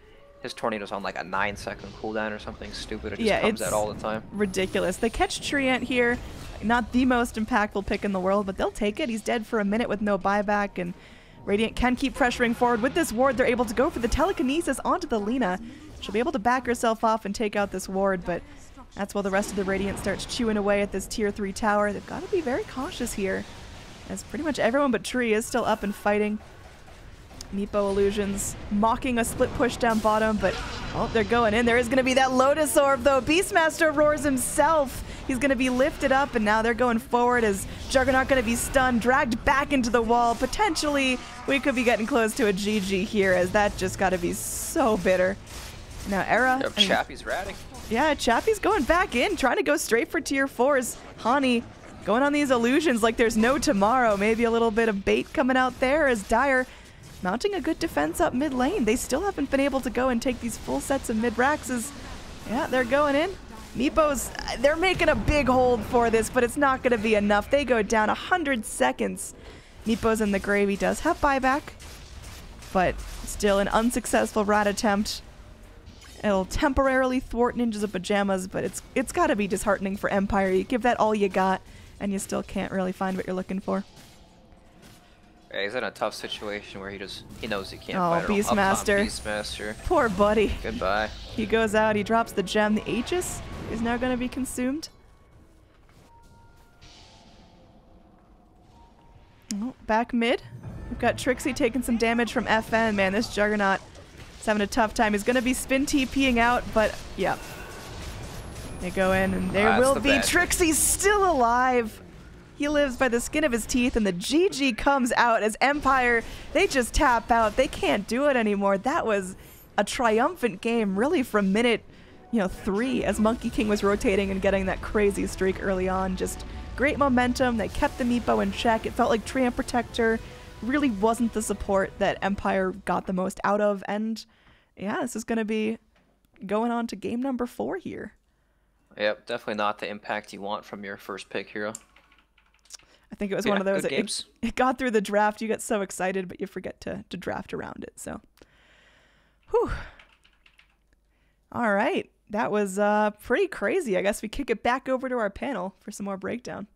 His tornado's on like a 9-second cooldown or something stupid. It just comes out all the time. Ridiculous. They catch Treant here. Not the most impactful pick in the world, but they'll take it. He's dead for a minute with no buyback, and Radiant can keep pressuring forward. With this ward, they're able to go for the telekinesis onto the Lina. She'll be able to back herself off and take out this ward, but that's while the rest of the Radiant starts chewing away at this tier 3 tower. They've got to be very cautious here, as pretty much everyone but Tree is still up and fighting. Meepo Illusions mocking a split push down bottom, but oh, they're going in. There is going to be that Lotus Orb, though. Beastmaster roars himself. He's going to be lifted up, and now they're going forward as Juggernaut going to be stunned, dragged back into the wall. Potentially, we could be getting close to a GG here, as that just got to be so bitter. Now, Era. Yep, Chappie's ratting. Yeah, Chappie's going back in, trying to go straight for tier 4s. Hani going on these illusions like there's no tomorrow. Maybe a little bit of bait coming out there as Dire mounting a good defense up mid lane. They still haven't been able to go and take these full sets of mid-raxes. Yeah, they're going in. Meepo's, they're making a big hold for this, but it's not going to be enough. They go down 100 seconds. Meepo's in the grave. He does have buyback, but still an unsuccessful rat attempt. It'll temporarily thwart Ninjas of Pajamas, but it's got to be disheartening for Empire. You give that all you got, and you still can't really find what you're looking for. Yeah, he's in a tough situation where he knows he can't fight Beastmaster. Beastmaster. Poor buddy. Goodbye. He goes out, he drops the gem. The Aegis is now going to be consumed. Oh, back mid. We've got Trixie taking some damage from FN. Man, this Juggernaut is having a tough time. He's going to be spin TPing out, but yeah. They go in, and there will be Trixie still alive. He lives by the skin of his teeth, and the GG comes out as Empire, they just tap out. They can't do it anymore. That was a triumphant game, really, from minute 3, as Monkey King was rotating and getting that crazy streak early on. Just great momentum. They kept the Meepo in check. It felt like Treant Protector really wasn't the support that Empire got the most out of. And yeah, this is going to be going on to game number 4 here. Yep, definitely not the impact you want from your first pick hero. I think it was one of those. It got through the draft. You get so excited, but you forget to draft around it. So, whew. All right. That was pretty crazy. I guess we kick it back over to our panel for some more breakdown.